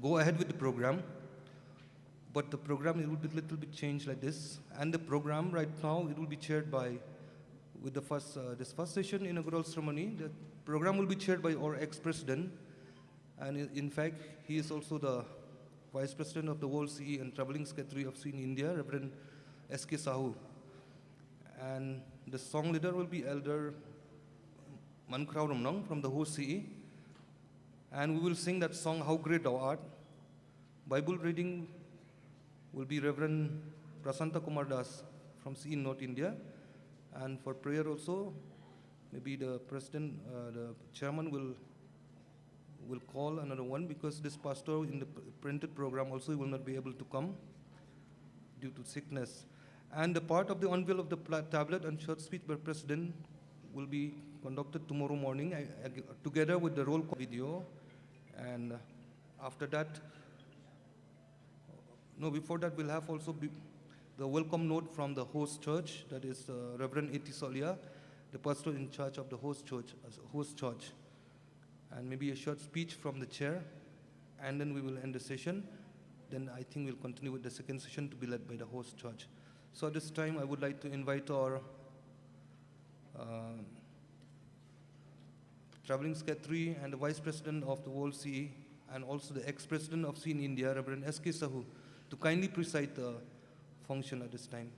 go ahead with the program, but the program it will be a little bit changed like this. And the program right now, it will be chaired by, with the this first session inaugural ceremony, the program will be chaired by our ex-president, and in fact, he is also the Vice President of the World CE and Traveling Secretary of CE in India, Reverend S.K. Sahu. And the song leader will be Elder PYNTHORUMKHRAH from the host CE. And we will sing that song, How Great Thou Art. Bible reading will be Reverend Prasanta Kumar Das from CE North India. And for prayer also, maybe the president, the chairman will call another one, because this pastor in the printed program also will not be able to come due to sickness. And the part of the unveil of the tablet and short speech by president will be conducted tomorrow morning together with the roll call video. And after that, no, before that we'll have also the welcome note from the host church, that is Reverend A.T. Solia, the pastor in charge of the host church. And maybe a short speech from the chair, and then we will end the session. Then I think we'll continue with the second session to be led by the host church. So at this time, I would like to invite our Traveling Secretary and the Vice President of the World CE, and also the ex-President of CE in India, Reverend S.K. Sahu, to kindly preside the function at this time.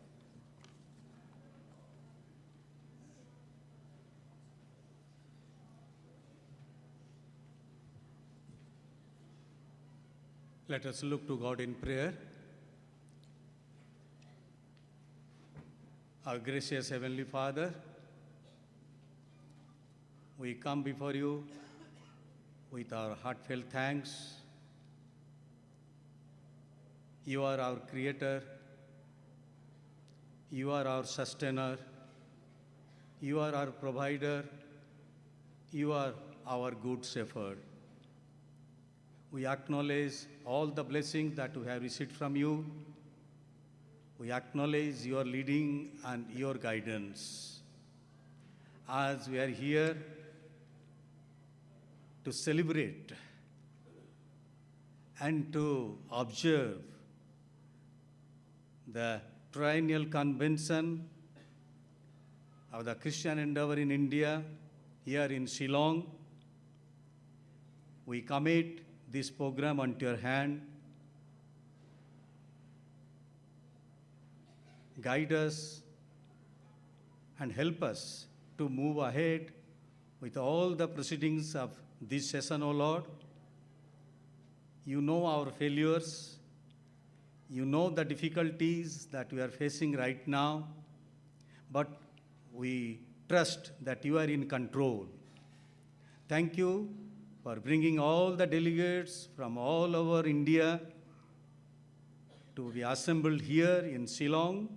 Let us look to God in prayer. Our gracious Heavenly Father, we come before you with our heartfelt thanks. You are our Creator. You are our Sustainer. You are our Provider. You are our Good Shepherd. We acknowledge all the blessings that we have received from you. We acknowledge your leading and your guidance. As we are here to celebrate and to observe the Triennial Convention of the Christian Endeavour in India, here in Shillong, we commit this program unto your hand. Guide us and help us to move ahead with all the proceedings of this session, O Lord. You know our failures. You know the difficulties that we are facing right now, but we trust that you are in control. Thank you for bringing all the delegates from all over India to be assembled here in Shillong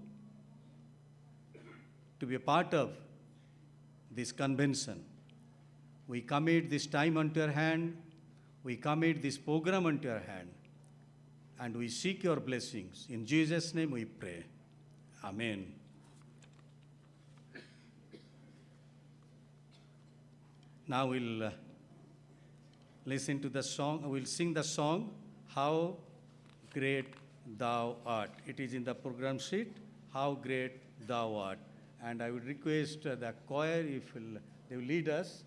to be a part of this convention. We commit this time unto your hand. We commit this program unto your hand. And we seek your blessings. In Jesus' name we pray. Amen. Now we'll listen to the song. We'll sing the song, How Great Thou Art. It is in the program sheet, How Great Thou Art. And I would request the choir, if they will lead us.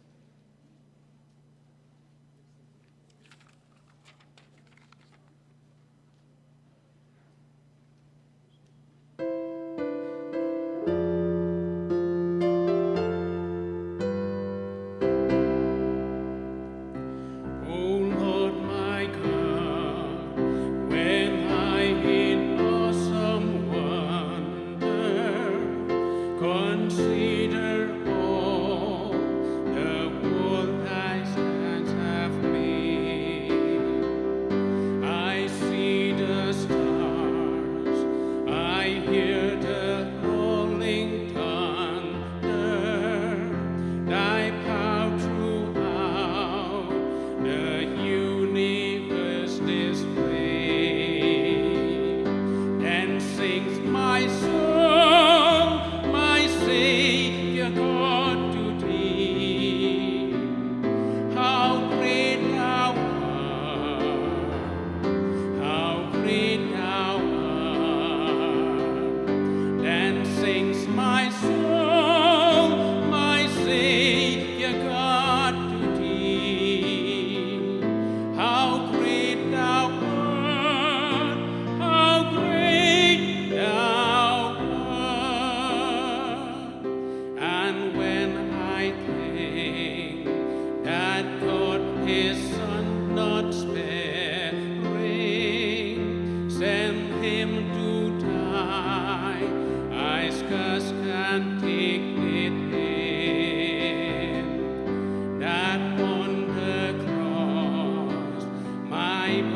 Consider all the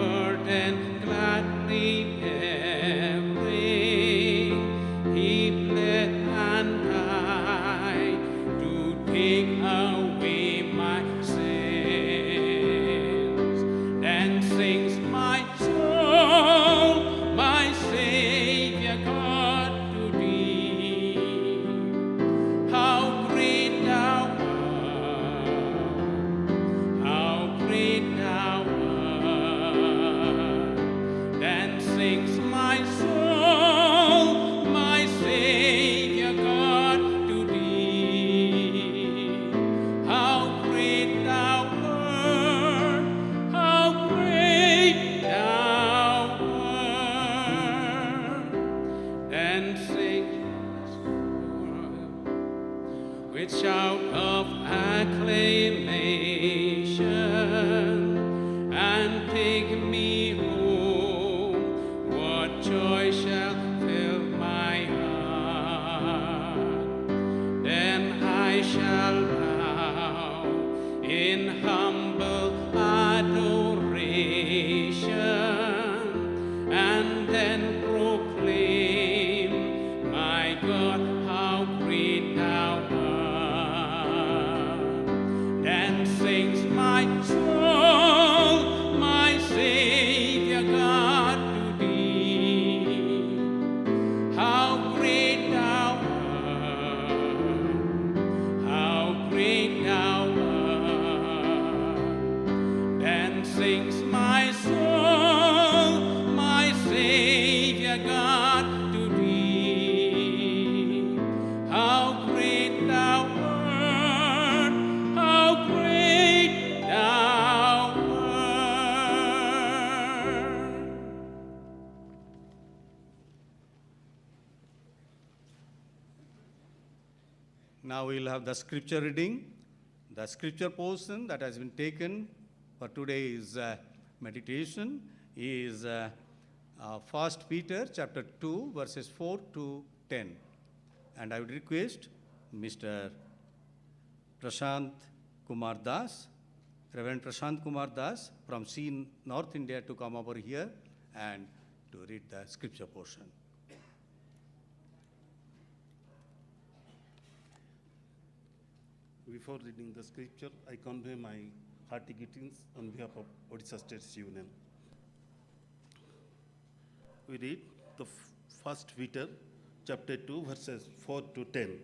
burden gladly bearing. He bled and died to take away my sins. Then sings my soul, my Savior God to thee. How great thou art, how great thou art. Then sings my soul, my Savior God to thee. How great thou art, how great thou art. Then sings with shout of acclamation, and take me home. What joy shall fill my heart? Then I shall bow in humble adoration, and then proclaim, my God, how great thou art. Then sings my soul, my Savior God to thee. How great thou art, how great thou art. Then sings my soul, my Savior God to thee. How great thou art, how great thou art. Now we will have the scripture reading. The scripture portion that has been taken for today's meditation is 1 Peter chapter 2, verses 4 to 10. And I would request Mr. Prashant Kumar Das, Reverend Prashant Kumar Das from C North India to come over here and to read the scripture portion. Before reading the scripture, I convey my hearty greetings on behalf of Odisha States Union. We read the 1 Peter chapter 2, verses 4 to 10.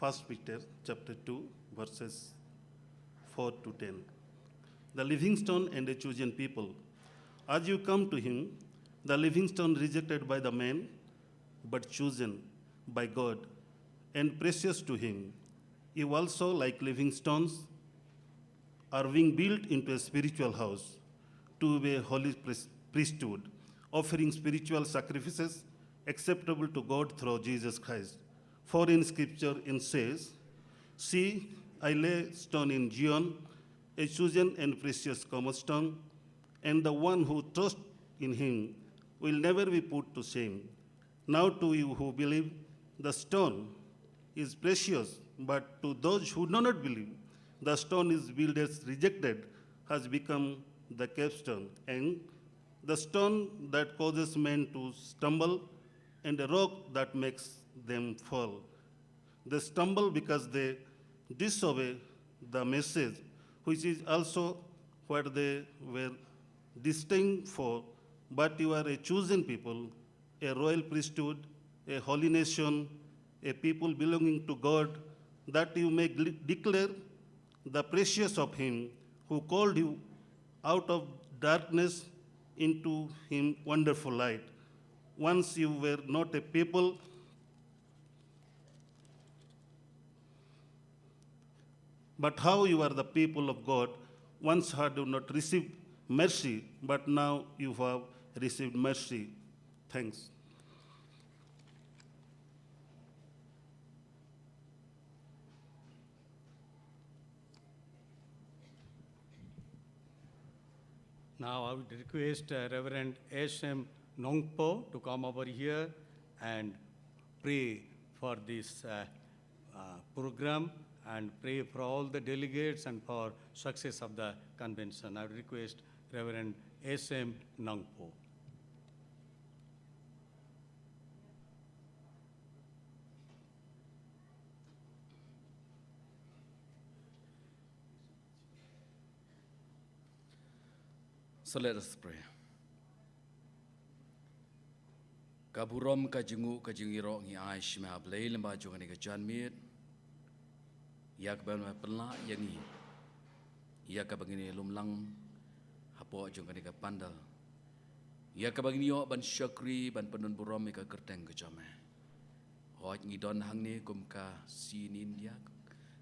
First Peter chapter 2, verses 4 to 10. The living stone and a chosen people. As you come to him, the living stone rejected by the man, but chosen by God and precious to him. You also, like living stones, are being built into a spiritual house to be a holy priesthood, offering spiritual sacrifices acceptable to God through Jesus Christ. For in Scripture it says, see, I lay stone in Zion, a chosen and precious cornerstone, and the one who trusts in him will never be put to shame. Now to you who believe, the stone is precious, but to those who do not believe, the stone is builders rejected, has become the capstone, and the stone that causes men to stumble, and a rock that makes them fall. They stumble because they disobey the message, which is also what they were destined for. But you are a chosen people, a royal priesthood, a holy nation, a people belonging to God, that you may declare the precious of him who called you out of darkness into his wonderful light. Once you were not a people, but how you are the people of God. Once had you not received mercy, but now you have received mercy. Thanks. Now I would request Reverend S.M. Nongpo to come over here and pray for this program and pray for all the delegates and for success of the convention. I would request Reverend S.M. Nongpo. So let us pray. Kaburom kajingu kajingiro ngi aish me ablay lemba jongani ka janmit. Yak bel me penla yangi. Yak ka bagini lumlang hapo jongani ka pandal. Yak ka bagini yo ban syakri ban penun burom ka kerteng ka jame. Hoj ngidon hangni kum ka sin India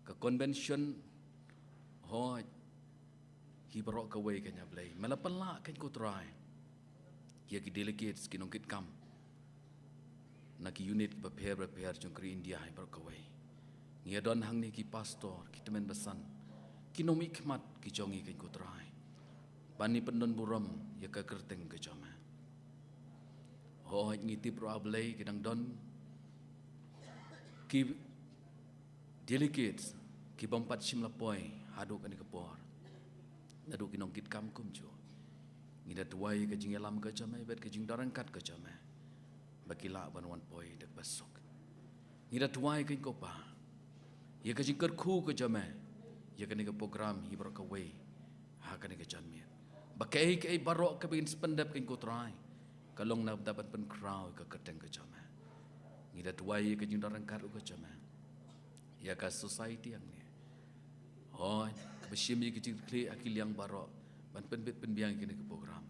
ka convention hoj hibarok ka way kanya blay. Malapanla kan ko try. Yak ki delegates kinongkit kam. Naki unit prepare jong kri India hai berkawai. Ngia don hang ni ki pastor ki temen besan. Ki nomi khmat ki jongi kan ko trai. Bani pendon buram ya ka kerteng ke jama. Ho ngiti pro ablay ki dang don ki delegates ki bompat sim lapoi hadu kan ke por. Nadu ki nong kit kam kum jo. Ngida tuai ka jing alam ke jama bet ka jing darang kat ke jama. Bakila ban wan poi dek basok. Ngira tuai kain ko pa. Ye ka jingkar khu ka jame. Ye ka nega program hi bro ka way. Ha ka nega janmir. Bakai ka barok ka bin spendap kain ko try. Kalong na dapat pen crowd ka keteng ka jame. Ngira tuai ye ka jing darang kat ka jame. Ya ka society yang ni. Hoi, ka besim ye ka jing kli akil yang barok. Ban pen bit pen biang ka nega program.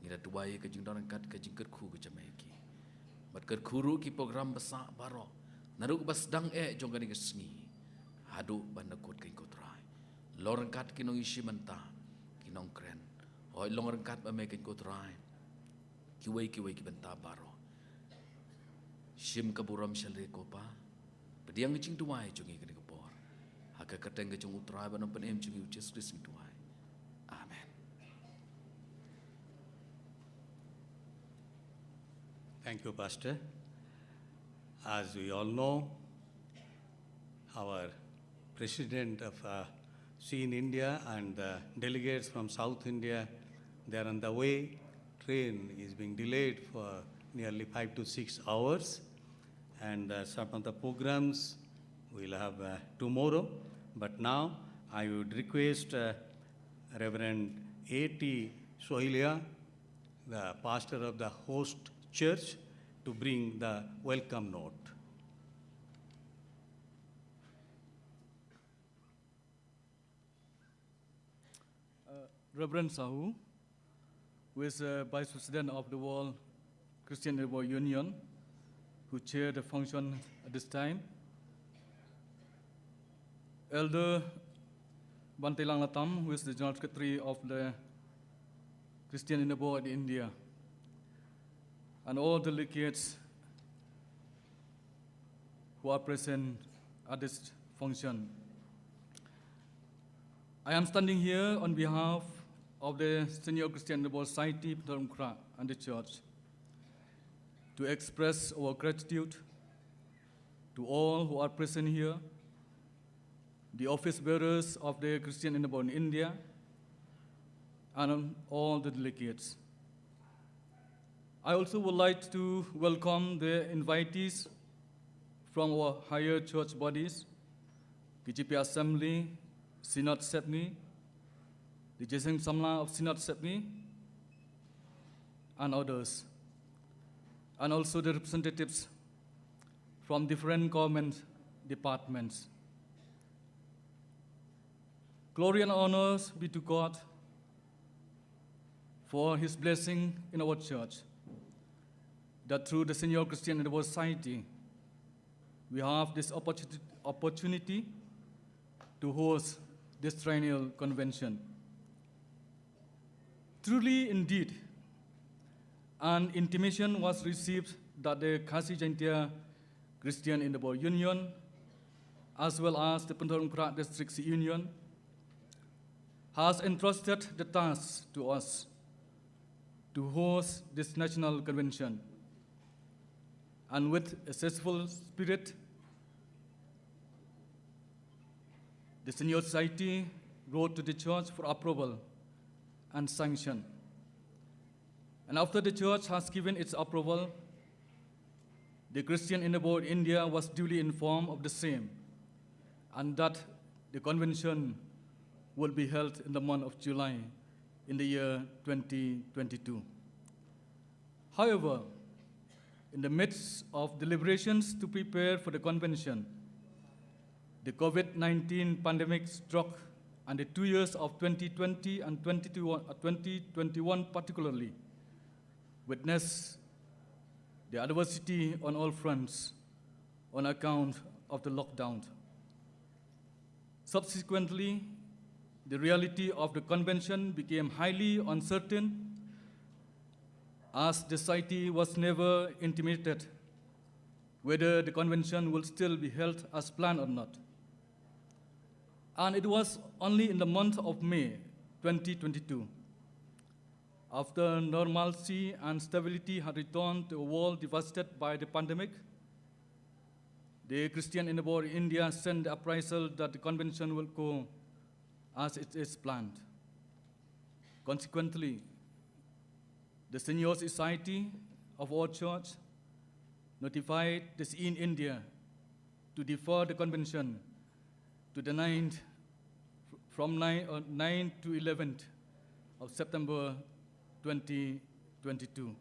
Ngira tuai ye ka jing darang kat ka jingkar khu ka jame ki. Bat kerkuru ki program besar baro. Naruk bas dang jong kani kesni. Hadu ban nakut kain ko try. Lorang kat kinong isi menta. Kinong kren. Hoi lorang kat ba me kain ko try. Kiwai ki benta baro. Sim kaburam syalre ko pa. Pediang ngicing tuai jongi kani ko por. Haka kateng ke jong utrai ban pen jongi ucis Kristus tuai. Amen. Thank you, Pastor. As we all know, our President of SEEN India and the delegates from South India, they are on the way. Train is being delayed for nearly 5 to 6 hours. And some of the programs we'll have tomorrow. But now I would request Reverend A.T. Sohilia, the pastor of the host church, to bring the welcome note. Reverend Sahu, who is Vice President of the World Christian Endeavour Union, who chaired the function at this time. Elder Bantelang Latam, who is the General Secretary of the Christian Endeavour in India, and all delegates who are present at this function. I am standing here on behalf of the Senior Christian Endeavour Society, PYNTHORUMKHRAH, and the church to express our gratitude to all who are present here, the office bearers of the Christian Endeavour in India, and all the delegates. I also would like to welcome the invitees from our higher church bodies, KGP Assembly, Synod Sydney, the Jeseng Samla of Synod Sydney, and others, and also the representatives from different government departments. Glory and honors be to God for His blessing in our church, that through the Senior Christian Endeavour Society, we have this opportunity to host this Triennial Convention. Truly, indeed, an intimation was received that the Khasi Jaintia Christian Endeavour Union, as well as the PYNTHORUMKHRAH District Union, has entrusted the task to us to host this national convention. And with a successful spirit, the Senior Society wrote to the church for approval and sanction. And after the church has given its approval, the Christian Endeavour India was duly informed of the same, and that the convention will be held in the month of July in the year 2022. However, in the midst of deliberations to prepare for the convention, the COVID-19 pandemic struck, and the 2 years of 2020 and 2021 particularly witnessed the adversity on all fronts on account of the lockdown. Subsequently, the reality of the convention became highly uncertain, as the society was never intimated whether the convention will still be held as planned or not. And it was only in the month of May 2022, after normalcy and stability had returned to a world devastated by the pandemic, the Christian Endeavour India sent the appraisal that the convention will go as it is planned. Consequently, the Senior Society of our church notified the in India to defer the convention to the 9th, from 9 to 11th of September 2022.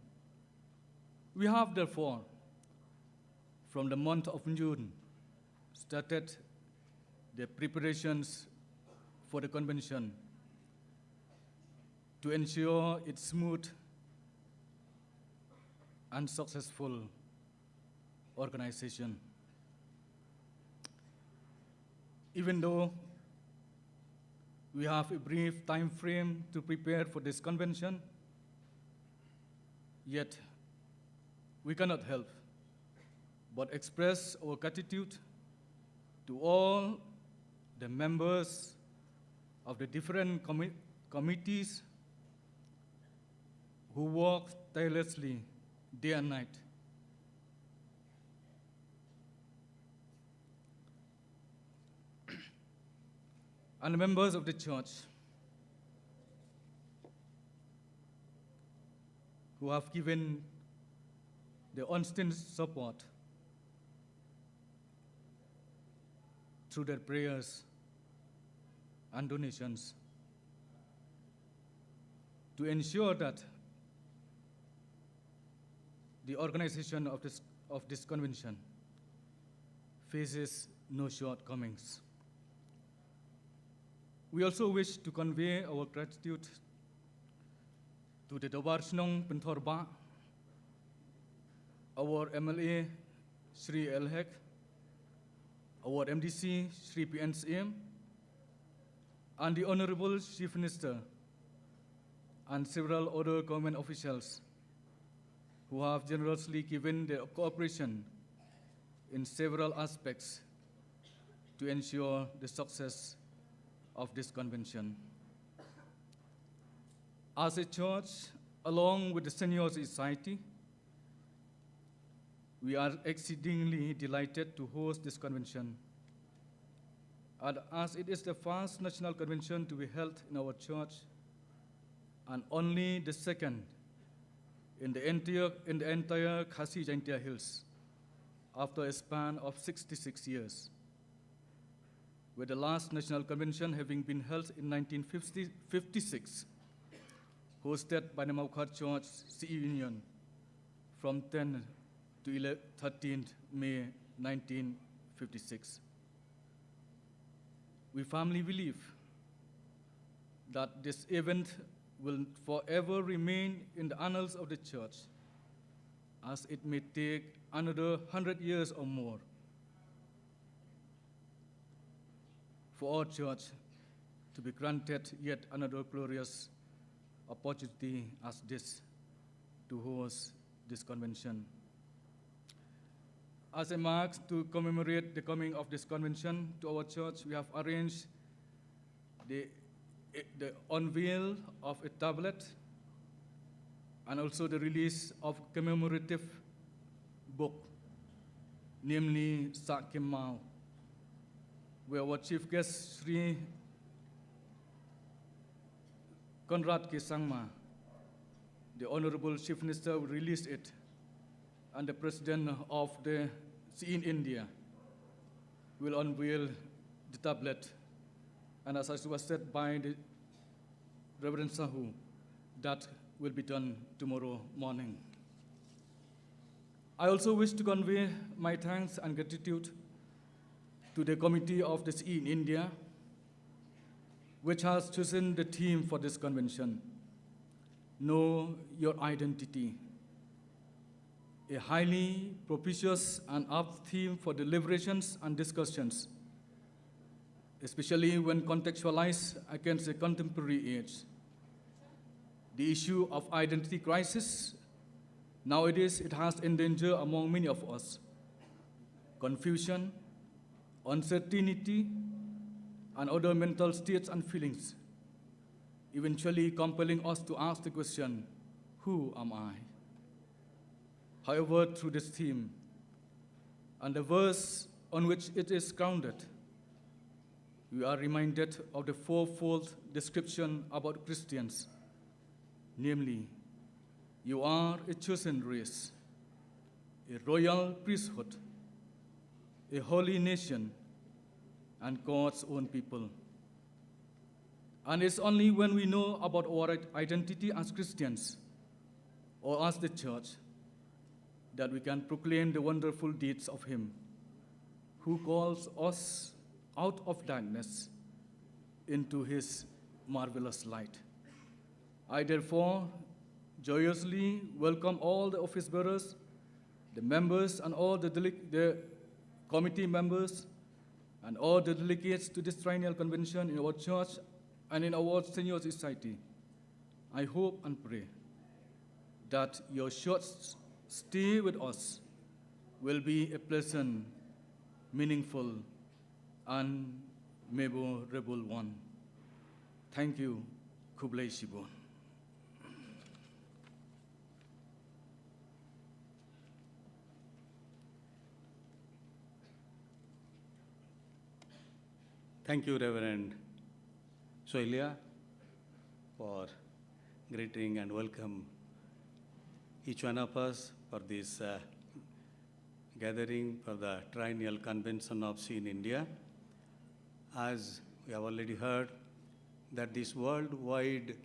We have therefore, from the month of June, started the preparations for the convention to ensure its smooth and successful organization. Even though we have a brief time frame to prepare for this convention, yet we cannot help but express our gratitude to all the members of the different committees who work tirelessly day and night. And the members of the church who have given their constant support through their prayers and donations to ensure that the organization of this convention faces no shortcomings. We also wish to convey our gratitude to the Shillong PYNTHORUMKHRAH, our MLA, Shri Elhek, our MDC, Shri PNCM, and the Honorable Chief Minister, and several other government officials who have generously given their cooperation in several aspects to ensure the success of this convention. As a church, along with the Senior Society, we are exceedingly delighted to host this convention. And as it is the first national convention to be held in our church, and only the second in the entire Khasi Jaintia Hills, after a span of 66 years, with the last national convention having been held in 1956, hosted by the Maukhat Church CE Union from 10 to 13 May 1956. We firmly believe that this event will forever remain in the annals of the church, as it may take another 100 years or more for our church to be granted yet another glorious opportunity as this to host this convention. As a mark to commemorate the coming of this convention to our church, we have arranged the unveil of a tablet and also the release of commemorative book, namely Sakim Mao, where our chief guest, Sri Conrad K. Sangma, the Honorable Chief Minister, will release it, and the President of the in India will unveil the tablet. And as I was said by the Reverend Sahu, that will be done tomorrow morning. I also wish to convey my thanks and gratitude to the Committee of the CE in India, which has chosen the theme for this convention, Know Your Identity, a highly propitious and apt theme for deliberations and discussions, especially when contextualized against a contemporary age. The issue of identity crisis, nowadays it has endangered among many of us confusion, uncertainty, and other mental states and feelings, eventually compelling us to ask the question, who am I? However, through this theme and the verse on which it is grounded, we are reminded of the fourfold description about Christians, namely, you are a chosen race, a royal priesthood, a holy nation, and God's own people. And it's only when we know about our identity as Christians or as the church that we can proclaim the wonderful deeds of Him who calls us out of darkness into His marvelous light. I therefore joyously welcome all the office bearers, the members, and all the committee members, and all the delegates to this Triennial Convention in our church and in our senior society. I hope and pray that your short stay with us will be a pleasant, meaningful, and memorable one. Thank you. Kublai Shibon. Thank you, Reverend Soilia, for greeting and welcome each one of us for this gathering for the Triennial Convention of SHE in India. As we have already heard, that this worldwide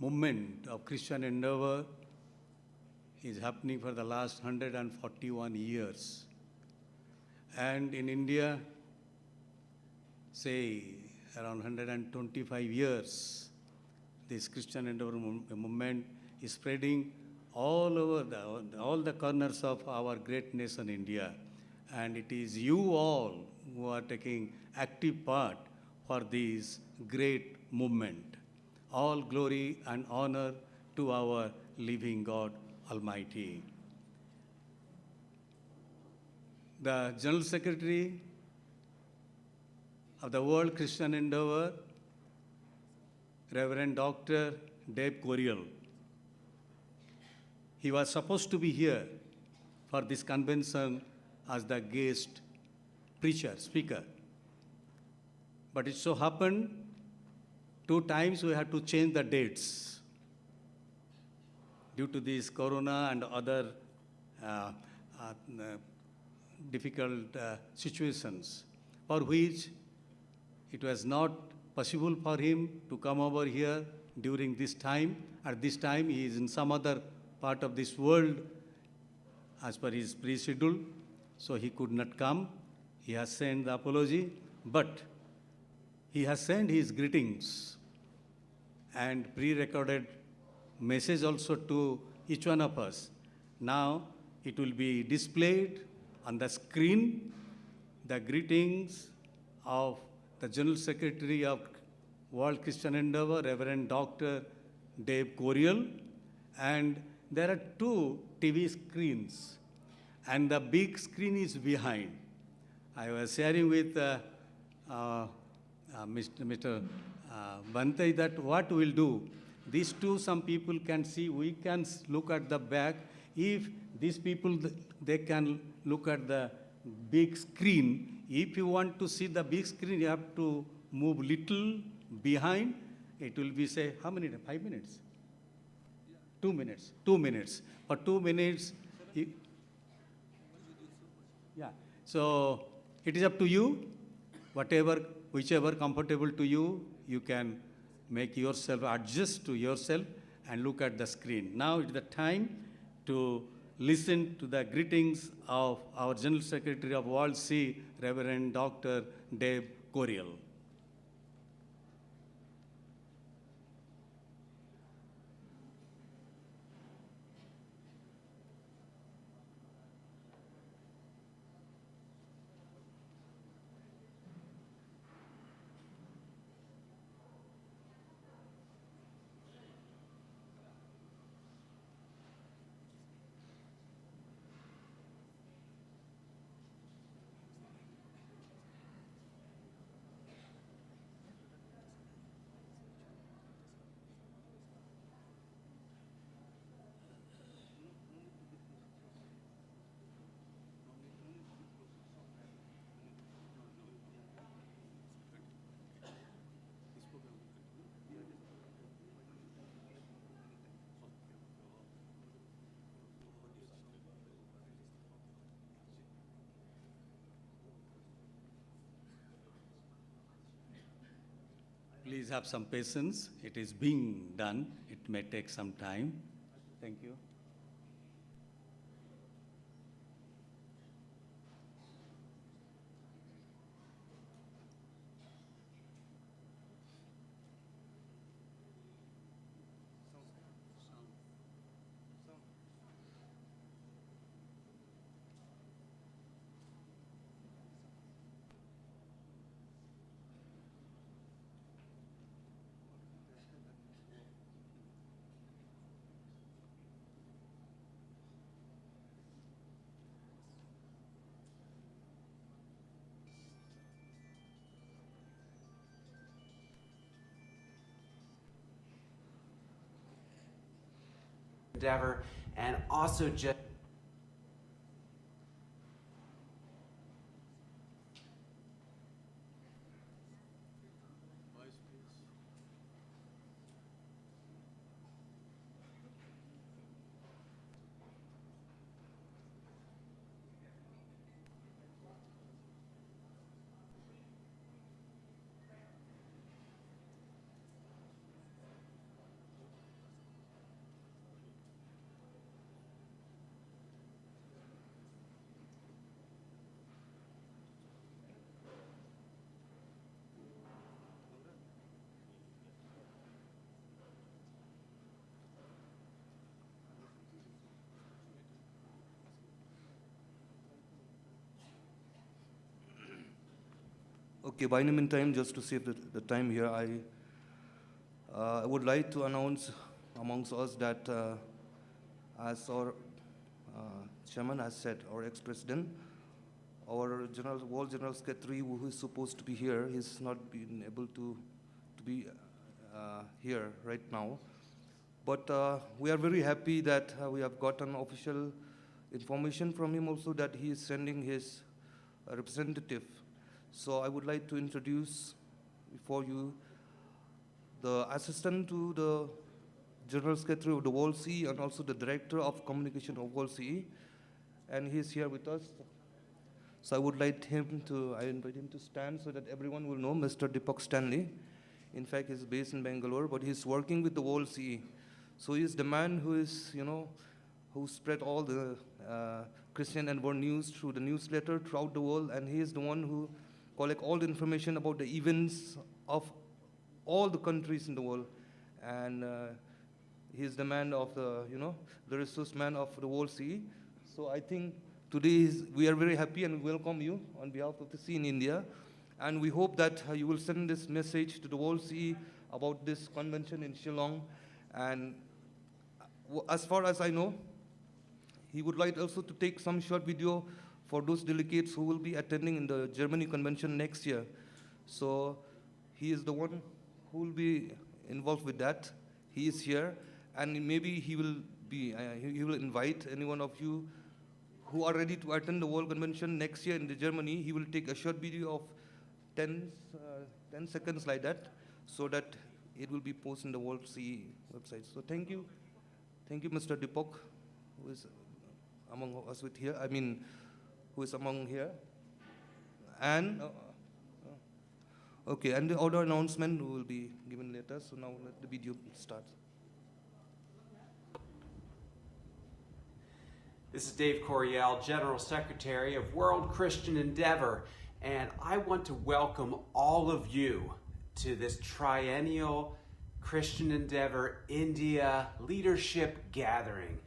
movement of Christian endeavor is happening for the last 141 years. And in India, say around 125 years, this Christian endeavor movement is spreading all over all the corners of our great nation, India. And it is you all who are taking active part for this great movement. All glory and honor to our living God Almighty. The General Secretary of the World Christian Endeavor, Reverend Dr. Dave Coriel. He was supposed to be here for this convention as the guest speaker. But it so happened, 2 times we had to change the dates due to this corona and other difficult situations, for which it was not possible for him to come over here during this time. At this time, he is in some other part of this world as per his pre-schedule, so he could not come. He has sent the apology, but he has sent his greetings and pre-recorded message also to each one of us. Now, it will be displayed on the screen, the greetings of the General Secretary of World Christian Endeavor, Reverend Dr. Dave Coriel, and there are 2 TV screens, and the big screen is behind. I was sharing with Mr. Bantai that what we'll do, these two, some people can see, we can look at the back. If these people, they can look at the big screen. If you want to see the big screen, you have to move little behind. It will be, say, how many, 5 minutes? 2 minutes, 2 minutes. For 2 minutes, yeah. So it is up to you. Whatever, whichever comfortable to you, you can make yourself, adjust to yourself and look at the screen. Now it's the time to listen to the greetings of our General Secretary of World C, Reverend Dr. Dave Coriel. Please have some patience. It is being done. It may take some time. Thank you. endeavor, and also just Okay, by the meantime, just to save the time here, I would like to announce amongst us that as our chairman has said, our ex-president, our world general secretary who is supposed to be here, he's not been able to be here right now. But we are very happy that we have gotten official information from him also that he is sending his representative. So I would like to introduce before you the assistant to the General Secretary of the World CE and also the Director of Communication of World CE, and he's here with us. So I invite him to stand so that everyone will know Mr. Deepak Stanley. In fact, he's based in Bangalore, but he's working with the World CE. So he's the man who is, who spread all the Christian and world news through the newsletter throughout the world, and he is the one who collect all the information about the events of all the countries in the world. And he's the man of the, the resource man of the World CE. So I think today we are very happy and welcome you on behalf of the CE in India. And we hope that you will send this message to the World CE about this convention in Shillong. And as far as I know, he would like also to take some short video for those delegates who will be attending in the Germany convention next year. So he is the one who will be involved with that. he is here, and maybe he will be, he will invite any one of you who are ready to attend the World Convention next year in Germany. He will take a short video of 10 seconds like that, so that it will be posted in the World CE website. So thank you, Mr. Dipok, who is among us with here. I mean, who is among here, and okay, and the other announcement will be given later. So now let the video start. This is Dave Coriel, General Secretary of World Christian Endeavor, and I want to welcome all of you to this Triennial Christian Endeavor India Leadership Gathering.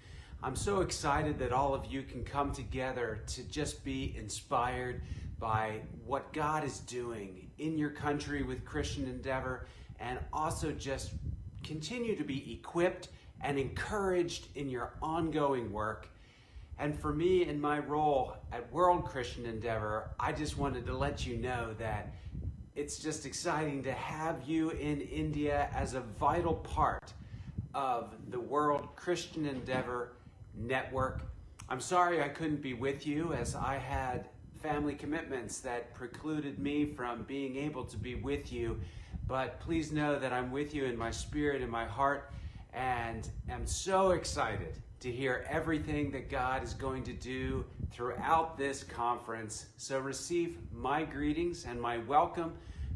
I'm so excited that all of you can come together to just be inspired by what God is doing in your country with Christian Endeavor, and also just continue to be equipped and encouraged in your ongoing work. And for me, in my role at World Christian Endeavor, I just wanted to let you know that it's just exciting to have you in India as a vital part of the World Christian Endeavor network. I'm sorry I couldn't be with you, as I had family commitments that precluded me from being able to be with you. But please know that I'm with you in my spirit and my heart, and I'm so excited to hear everything that God is going to do throughout this conference. So receive my greetings and my welcome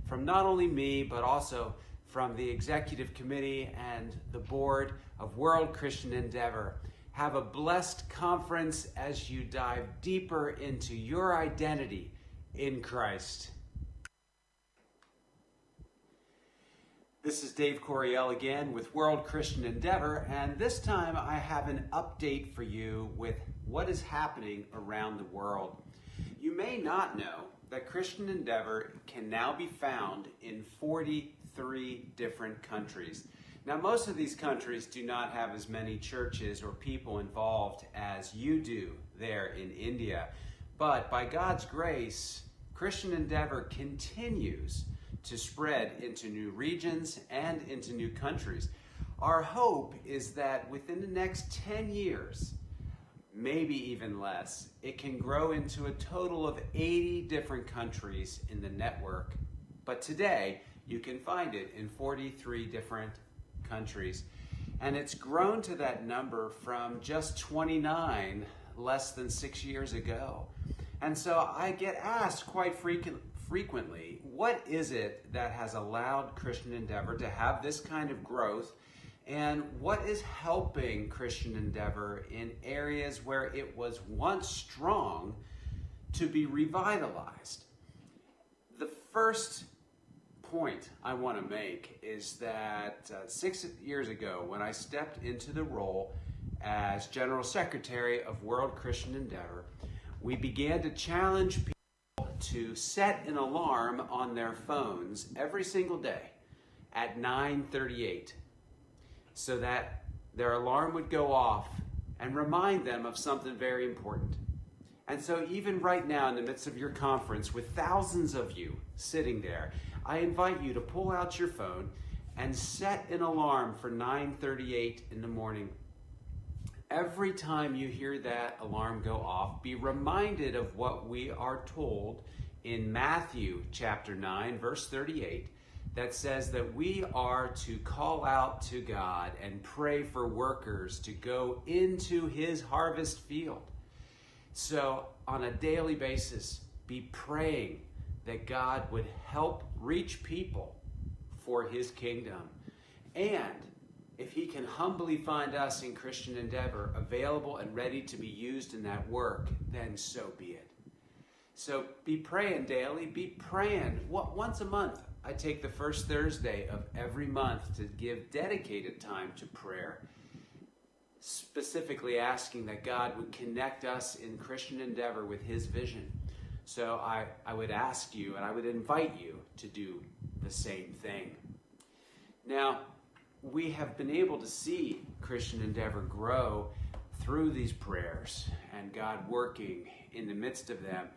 from not only me, but also from the Executive Committee and the Board of World Christian Endeavor. Have a blessed conference as you dive deeper into your identity in Christ. This is Dave Coriel again with World Christian Endeavor, and this time I have an update for you with what is happening around the world. You may not know that Christian Endeavor can now be found in 43 different countries. Now, most of these countries do not have as many churches or people involved as you do there in India, but by God's grace, Christian Endeavor continues to spread into new regions and into new countries. Our hope is that within the next 10 years, maybe even less, it can grow into a total of 80 different countries in the network. But today, you can find it in 43 different countries. And it's grown to that number from just 29 less than 6 years ago. And so I get asked quite frequently, what is it that has allowed Christian Endeavor to have this kind of growth, and what is helping Christian Endeavor in areas where it was once strong to be revitalized? The first point I want to make is that 6 years ago, when I stepped into the role as General Secretary of World Christian Endeavor, we began to challenge people to set an alarm on their phones every single day at 9:38 so that their alarm would go off and remind them of something very important. And so even right now, in the midst of your conference, with thousands of you sitting there, I invite you to pull out your phone and set an alarm for 9:38 in the morning. Every time you hear that alarm go off, be reminded of what we are told in Matthew chapter 9, verse 38, that says that we are to call out to God and pray for workers to go into his harvest field. So on a daily basis, be praying that God would help reach people for his kingdom. And if he can humbly find us in Christian Endeavor available and ready to be used in that work, then so be it. So be praying daily, be praying. Once a month, I take the first Thursday of every month to give dedicated time to prayer, specifically asking that God would connect us in Christian Endeavor with his vision. So I would ask you, and I would invite you to do the same thing. Now, we have been able to see Christian Endeavor grow through these prayers and God working in the midst of them,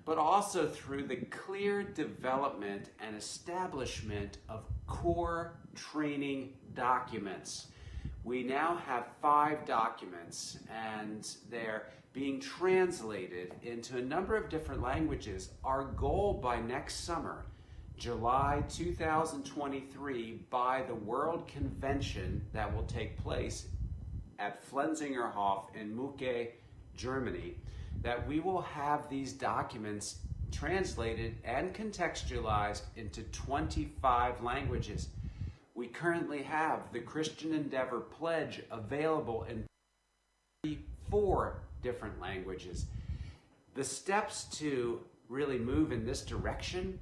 but also through the clear development and establishment of core training documents. We now have 5 documents, and they're being translated into a number of different languages. Our goal by next summer, July 2023, by the World Convention that will take place at PYNTHORUMKHRAH in Muke, Germany, that we will have these documents translated and contextualized into 25 languages. We currently have the Christian Endeavor Pledge available in 34 different languages. The steps to really move in this direction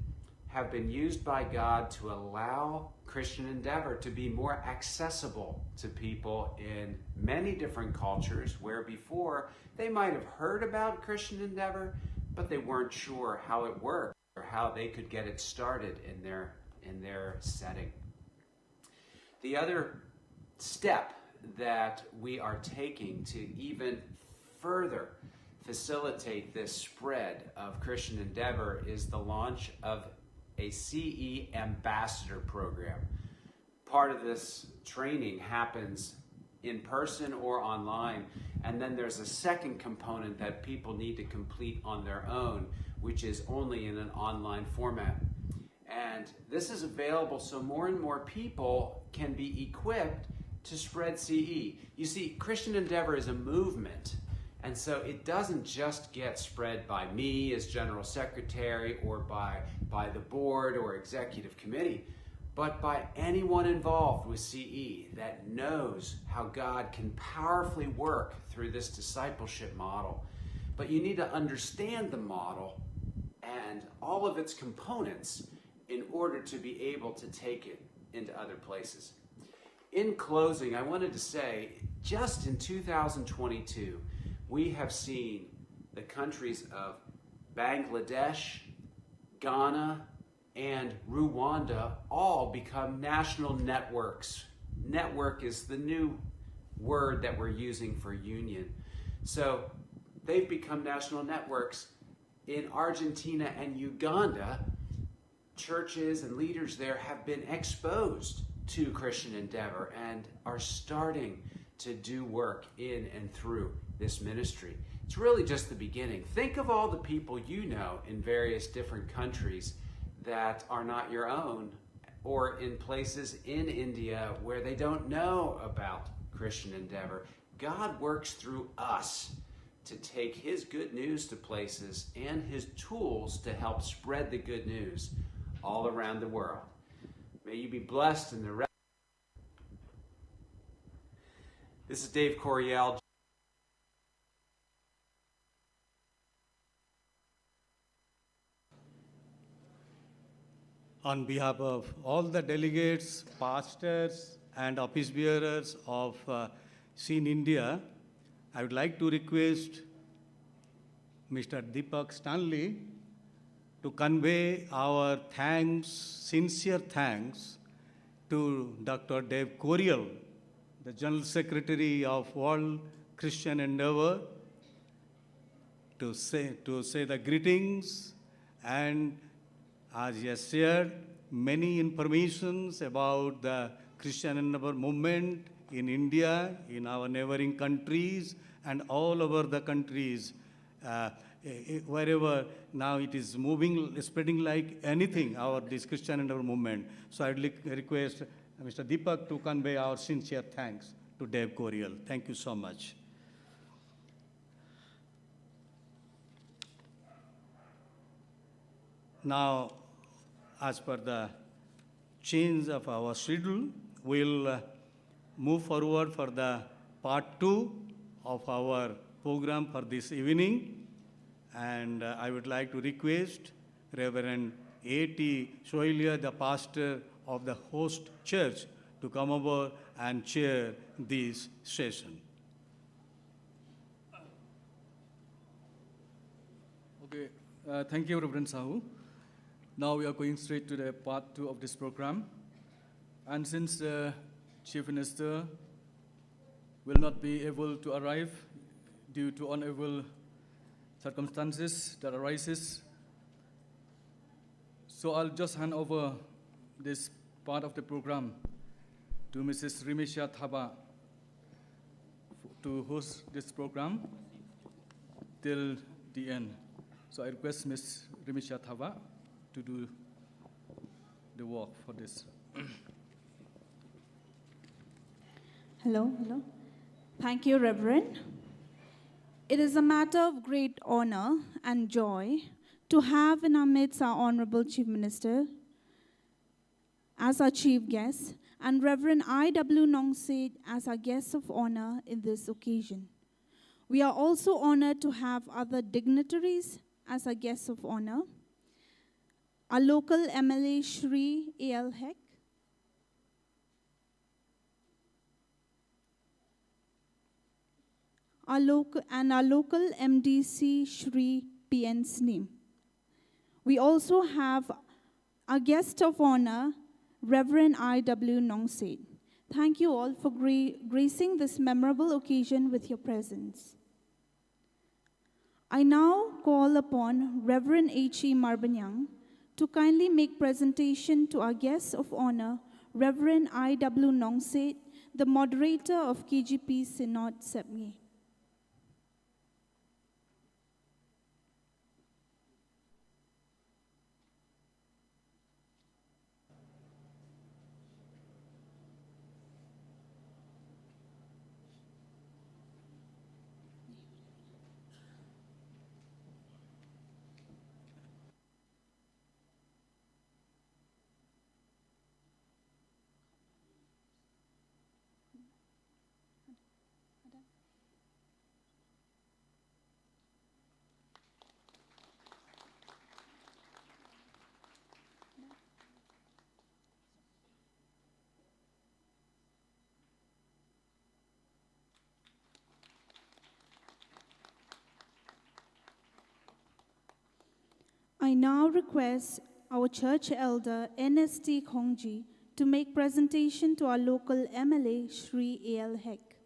have been used by God to allow Christian Endeavor to be more accessible to people in many different cultures, where before they might have heard about Christian Endeavor, but they weren't sure how it worked or how they could get it started in their setting. The other step that we are taking to even further facilitate this spread of Christian Endeavor is the launch of a CE ambassador program. Part of this training happens in person or online, and then there's a second component that people need to complete on their own, which is only in an online format. And this is available so more and more people can be equipped to spread CE. You see, Christian Endeavor is a movement, and so it doesn't just get spread by me as General Secretary or by the board or executive committee, but by anyone involved with CE that knows how God can powerfully work through this discipleship model. But you need to understand the model and all of its components in order to be able to take it into other places. In closing, I wanted to say, just in 2022, we have seen the countries of Bangladesh, Ghana, and Rwanda all become national networks. Network is the new word that we're using for union. So they've become national networks. In Argentina and Uganda, churches and leaders there have been exposed to Christian Endeavor and are starting to do work in and through this ministry. It's really just the beginning. Think of all the people you know in various different countries that are not your own, or in places in India where they don't know about Christian Endeavor. God works through us to take His good news to places and His tools to help spread the good news all around the world. May you be blessed in the rest. This is Dave Coriel. On behalf of all the delegates, pastors, and office bearers of SEEN India, I would like to request Mr. Deepak Stanley to convey our thanks, sincere thanks, to Dr. Dave Coriel, the General Secretary of World Christian Endeavor, to say the greetings, and as he has shared many informations about the Christian Endeavor movement in India, in our neighboring countries, and all over the countries, wherever now it is moving, spreading like anything, this Christian Endeavor movement. So I would request Mr. Deepak to convey our sincere thanks to Dave Coriel. Thank you so much. Now, as per the change of our schedule, we'll move forward for the part 2 of our program for this evening. And I would like to request Reverend A.T. Soilia, the pastor of the host church, to come over and chair this session. Okay, thank you, Reverend Sahu. Now we are going straight to the part 2 of this program. And since the Chief Minister will not be able to arrive due to unable circumstances that arises, so I'll just hand over this part of the program to Mrs. Rimisha Thaba to host this program till the end. So I request Ms. Rimisha Thaba to do the work for this. Hello. Thank you, Reverend. It is a matter of great honor and joy to have in our midst our Honorable Chief Minister as our chief guest and Reverend I.W. Nongset as our guest of honor in this occasion. We are also honored to have other dignitaries as our guests of honor. Our local MLA Shri A.L. Heck, our local MDC Shri P.N. Sneem. We also have our guest of honor, Reverend I.W. Nongset. Thank you all for gracing this memorable occasion with your presence. I now call upon Reverend H.E. Marbanyang to kindly make presentation to our guest of honor, Reverend I.W. Nongset, the moderator of KGP Synod Sepngi. I now request our church elder, N.S.T. Khongji, to make presentation to our local MLA, Shri A.L. Heck.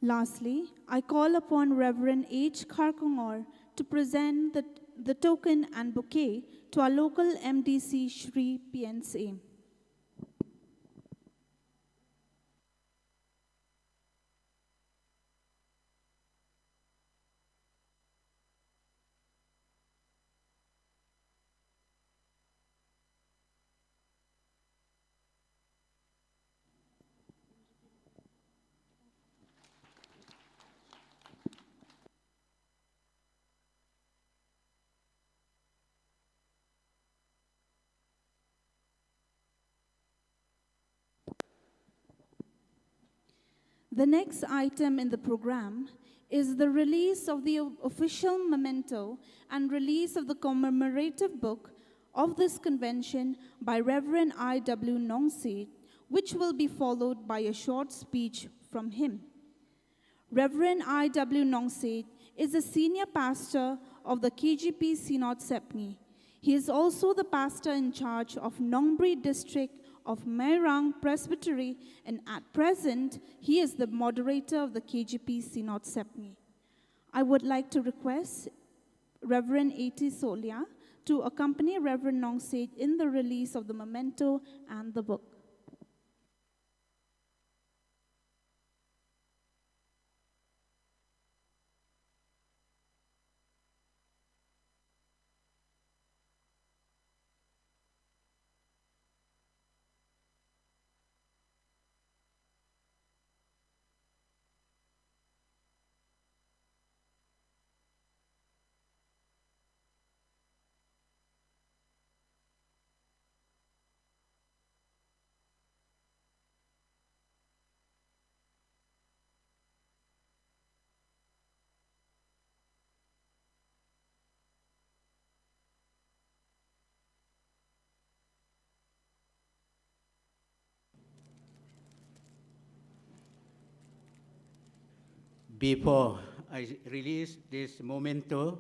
Lastly, I call upon Reverend H. Kharkongor to present the token and bouquet to our local MDC Shri P.N. Same. The next item in the program is the release of the official memento and release of the commemorative book of this convention by Reverend I.W. Nongset, which will be followed by a short speech from him. Reverend I.W. Nongset is a senior pastor of the KGP Synod Sepngi. He is also the pastor in charge of Nongbri district of Mairang Presbytery, and at present, he is the moderator of the KGP Synod Sepngi. I would like to request Reverend A.T. Solia to accompany Reverend Nongset in the release of the memento and the book. Before I release this memento,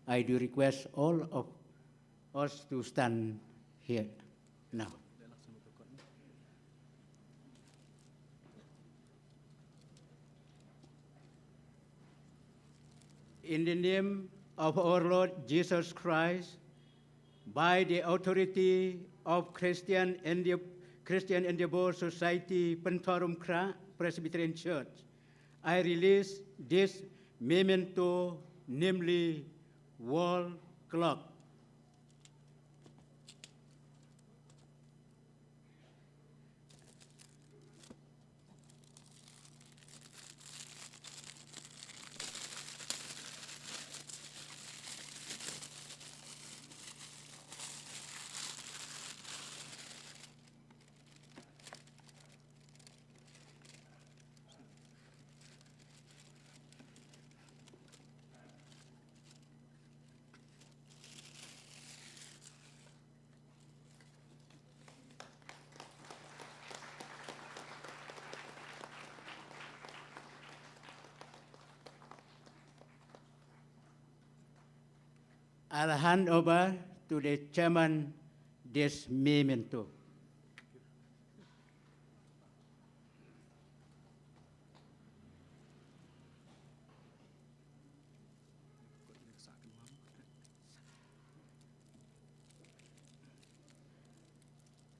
I do request all of us to stand here now. In the name of our Lord Jesus Christ, by the authority of Christian Endeavour Society, PYNTHORUMKHRAH Presbyterian Church, I release this memento, namely wall clock. I'll hand over to the chairman this memento.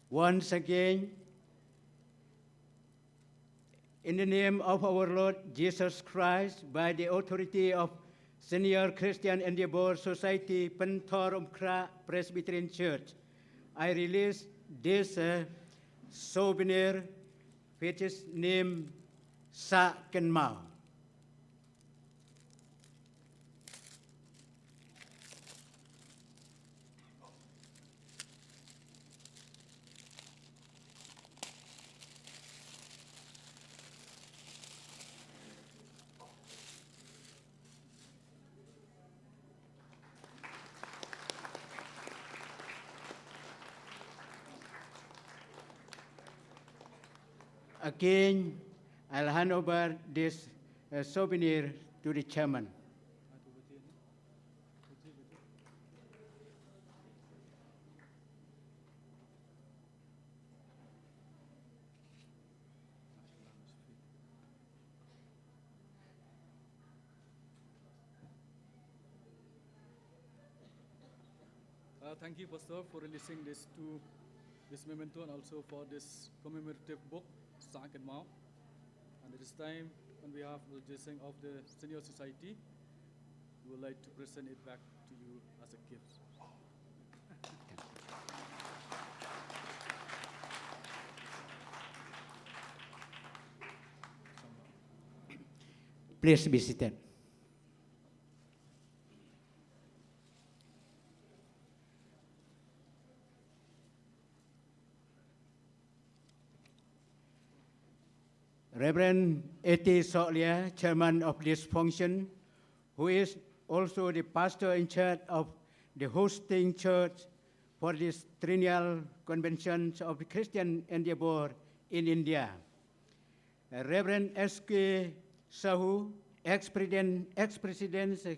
Once again, in the name of our Lord Jesus Christ, by the authority of Senior Christian Endeavour Society, PYNTHORUMKHRAH Presbyterian Church, I release this souvenir which is named Sa Ken Mau. Again, I'll hand over this souvenir to the chairman. Thank you, Pastor, for releasing this memento and also for this commemorative book, Sak and Mao. And at this time, on behalf of the blessing of the Senior Society, we would like to present it back to you as a gift. Please be seated. Reverend A.T. Soklia, chairman of this function, who is also the pastor in charge of the hosting church for this Triennial Convention of the Christian Endeavour in India. Reverend S.K. Sahu, ex-president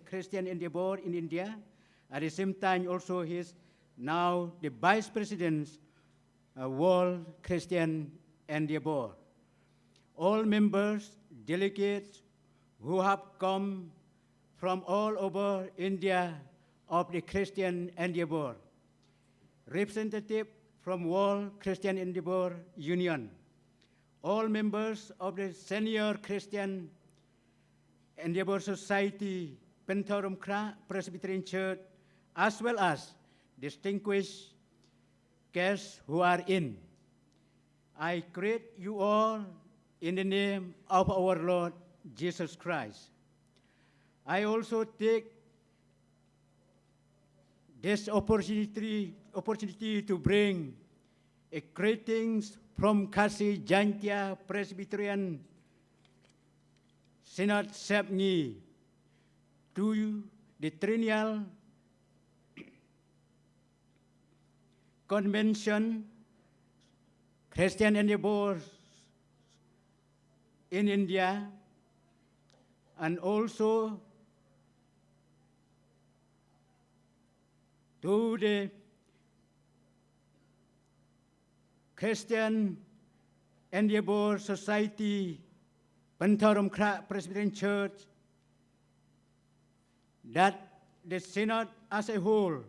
Christian Endeavour in India. At the same time, also he is now the vice president World Christian Endeavour. All members, delegates who have come from all over India of the Christian Endeavour, representative from World Christian Endeavour Union, all members of the Senior Christian Endeavour Society, PYNTHORUMKHRAH Presbyterian Church, as well as distinguished guests who are in. I greet you all in the name of our Lord Jesus Christ. I also take this opportunity to bring a greetings from Kasi Jantia Presbyterian Synod Sepni to the Triennial Convention Christian Endeavour in India and also to the Christian Endeavour Society, PYNTHORUMKHRAH Presbyterian Church, that the Synod as a whole,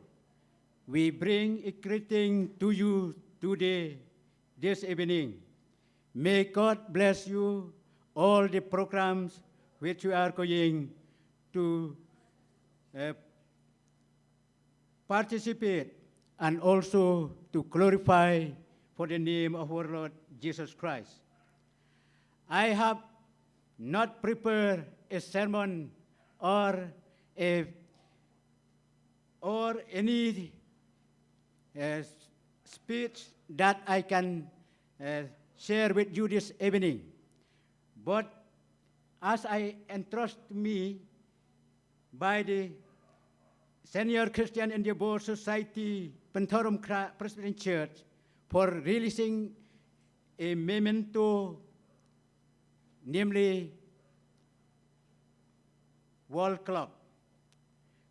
we bring a greeting to you today, this evening. May God bless you, all the programs which you are going to participate and also to glorify for the name of our Lord Jesus Christ. I have not prepared a sermon or any speech that I can share with you this evening. But as I entrust me by the Senior Christian Endeavour Society, PYNTHORUMKHRAH Presbyterian Church, for releasing a memento, namely wall clock.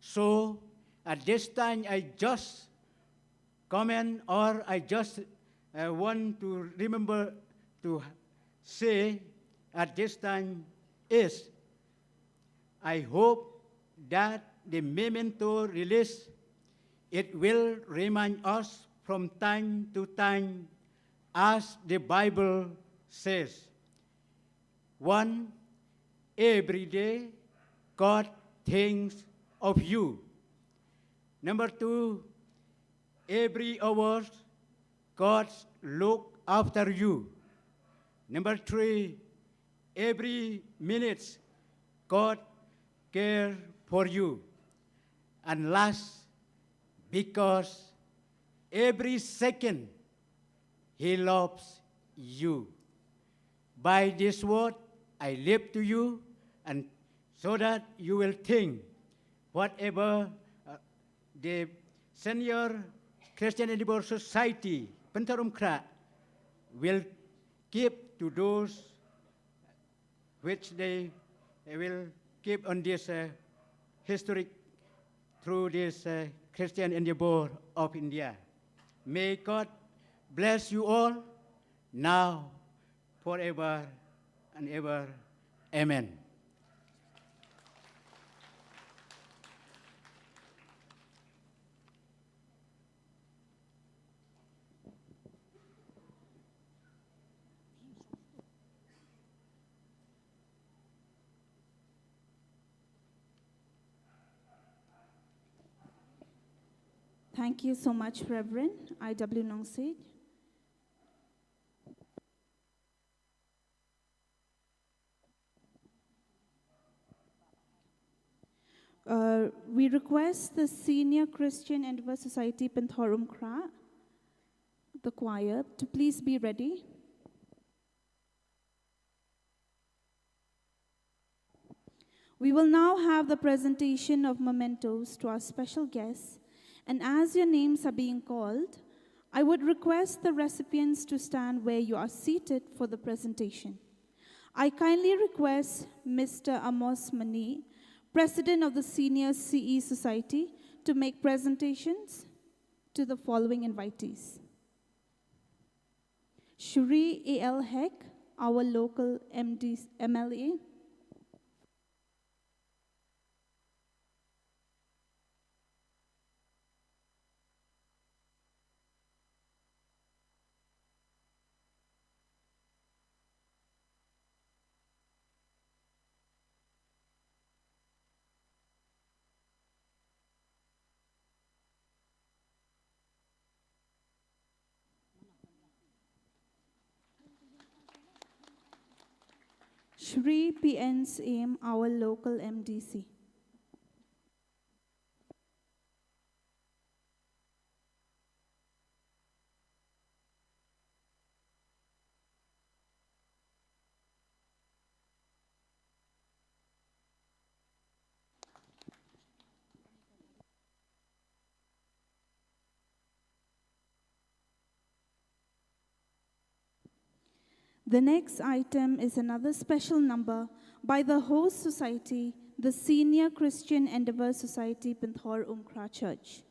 So at this time, I just comment, or I just want to remember to say at this time is, I hope that the memento release, it will remind us from time to time, as the Bible says. One, every day, God thinks of you. Number two, every hour, God look after you. Number three, every minute, God care for you. And last, because every second, He loves you. By this word, I live to you, and so that you will think whatever the Senior Christian Endeavour Society, PYNTHORUMKHRAH, will give to those which they will give on this historic, through this Christian Endeavour of India. May God bless you all, now, forever and ever. Amen. Thank you so much, Reverend I.W. Nongsid. We request the Senior Christian Endeavour Society, PYNTHORUMKHRAH, the choir, to please be ready. We will now have the presentation of mementos to our special guests, and as your names are being called, I would request the recipients to stand where you are seated for the presentation. I kindly request Mr. Amos Mani, President of the Senior CE Society, to make presentations to the following invitees. Shuri A.L. Heck, our local MLA. Shri P.N. Same, our local MDC. The next item is another special number by the host society, the Senior Christian Endeavour Society, PYNTHORUMKHRAH Church.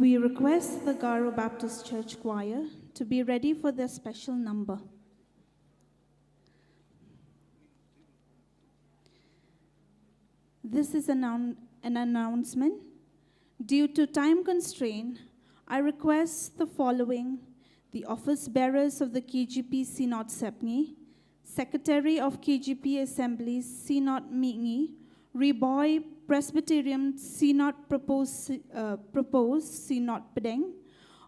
We request the Garo Baptist Church Choir to be ready for their special number. This is an announcement. Due to time constraint, I request the following: the office bearers of the KGP Synod Sepni, Secretary of KGP Assembly Synod Mingi, Reboy Presbyterian Synod proposed Synod Pedeng,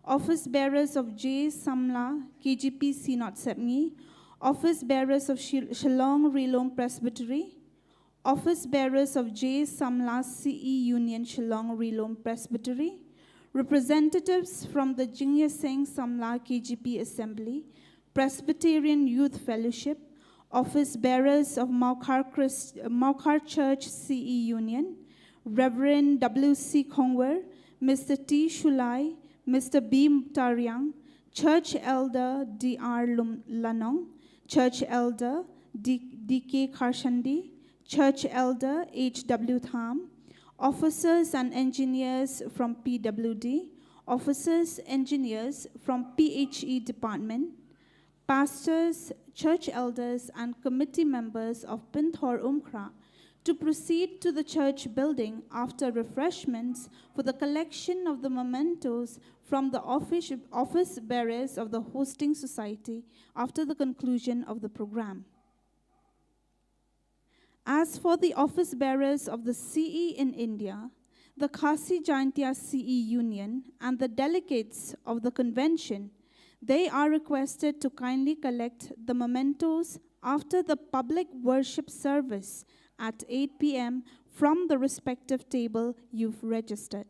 office bearers of J. Samla KGP Synod Sepni, office bearers of Shillong Rilong Presbytery, office bearers of J. Samla CE Union Shillong Rilong Presbytery, representatives from the Jingye Singh Samla KGP Assembly, Presbyterian Youth Fellowship, office bearers of Maukhar Church CE Union, Reverend W.C. Khongwer, Mr. T. Shulai, Mr. B. Taryang, Church Elder D.R. Lanong, Church Elder D.K. Karshandi, Church Elder H.W. Tham, officers and engineers from PWD, officers, engineers from PHE Department, pastors, church elders, and committee members of PYNTHORUMKHRAH, to proceed to the church building after refreshments for the collection of the mementos from the office bearers of the hosting society after the conclusion of the program. As for the office bearers of the CE in India, the Khasi Jaintia CE Union, and the delegates of the convention, they are requested to kindly collect the mementos after the public worship service at 8 p.m. from the respective table you've registered.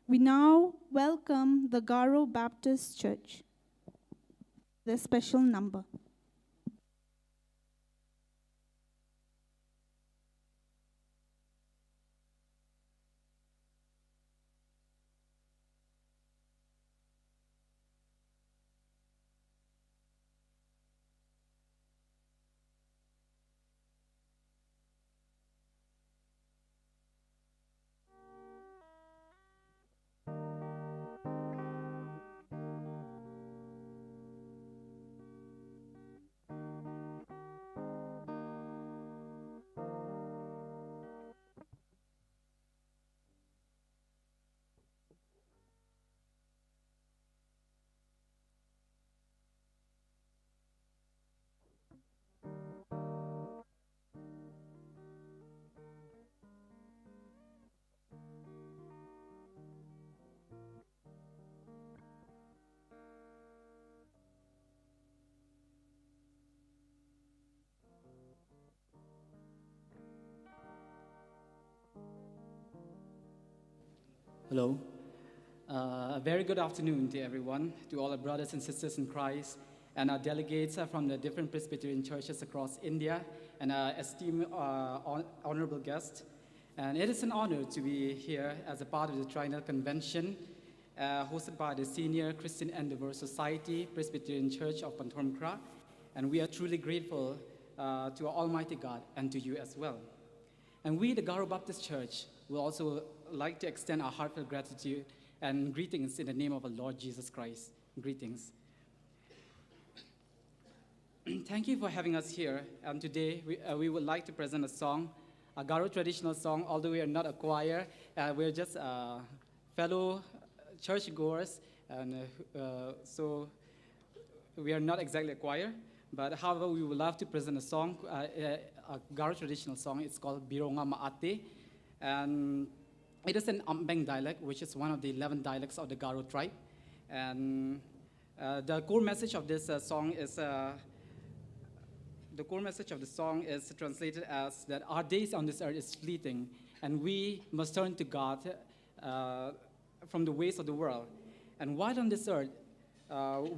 We now welcome the Garo Baptist Church, the special number. Hello. A very good afternoon to everyone, to all our brothers and sisters in Christ, and our delegates from the different Presbyterian churches across India, and our esteemed honorable guests. And it is an honor to be here as a part of the Triennial Convention hosted by the Senior Christian Endeavour Society, Presbyterian Church of PYNTHORUMKHRAH, and we are truly grateful to our Almighty God and to you as well. And we, the Garo Baptist Church, will also like to extend our heartfelt gratitude and greetings in the name of our Lord Jesus Christ. Greetings. Thank you for having us here. And today we would like to present a song, a Garo traditional song. Although we are not a choir, we're just fellow churchgoers, and so we are not exactly a choir. But however, we would love to present a song, a Garo traditional song. It's called Bironga Maate, and it is an Ambeng dialect, which is one of the 11 dialects of the Garo tribe. And the core message of this song is translated as that our days on this earth is fleeting, and we must turn to God from the ways of the world. And while on this earth,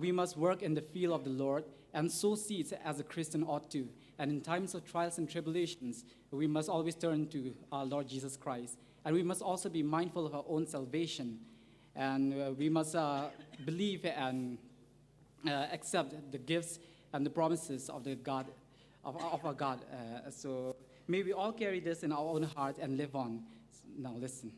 we must work in the field of the Lord and sow seeds as a Christian ought to. And in times of trials and tribulations, we must always turn to our Lord Jesus Christ. And we must also be mindful of our own salvation. And we must believe and accept the gifts and the promises of our God. So may we all carry this in our own heart and live on. Now listen.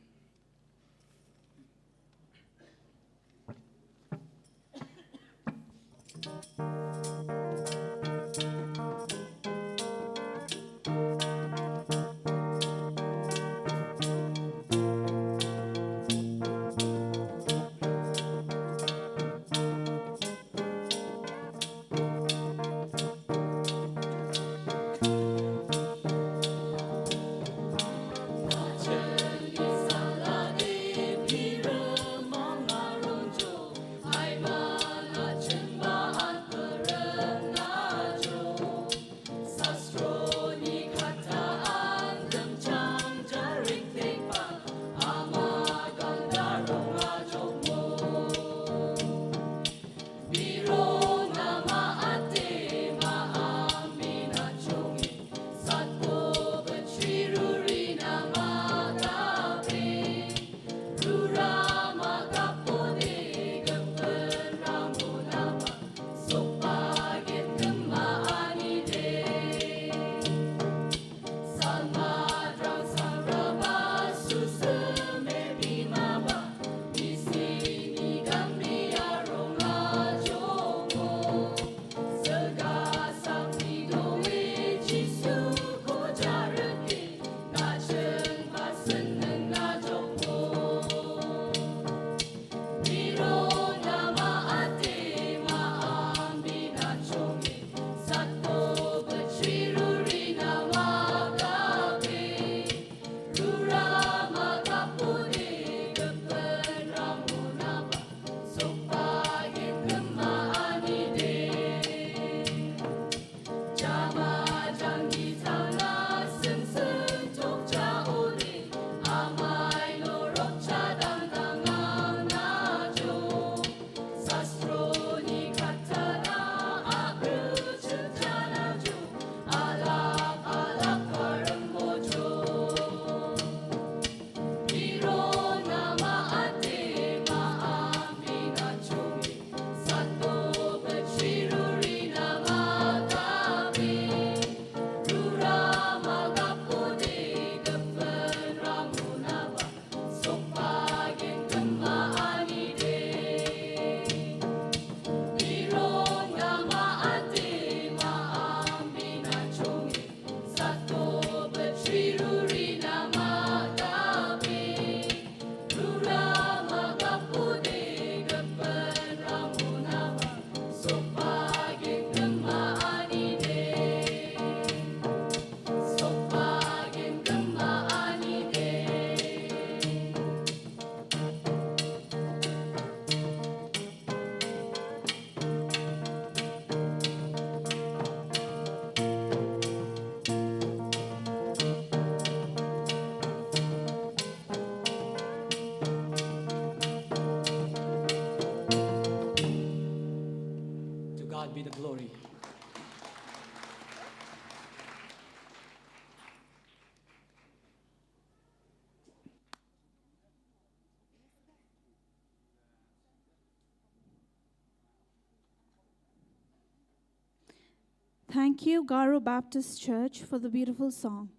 Thank you, Garo Baptist Church, for the beautiful song.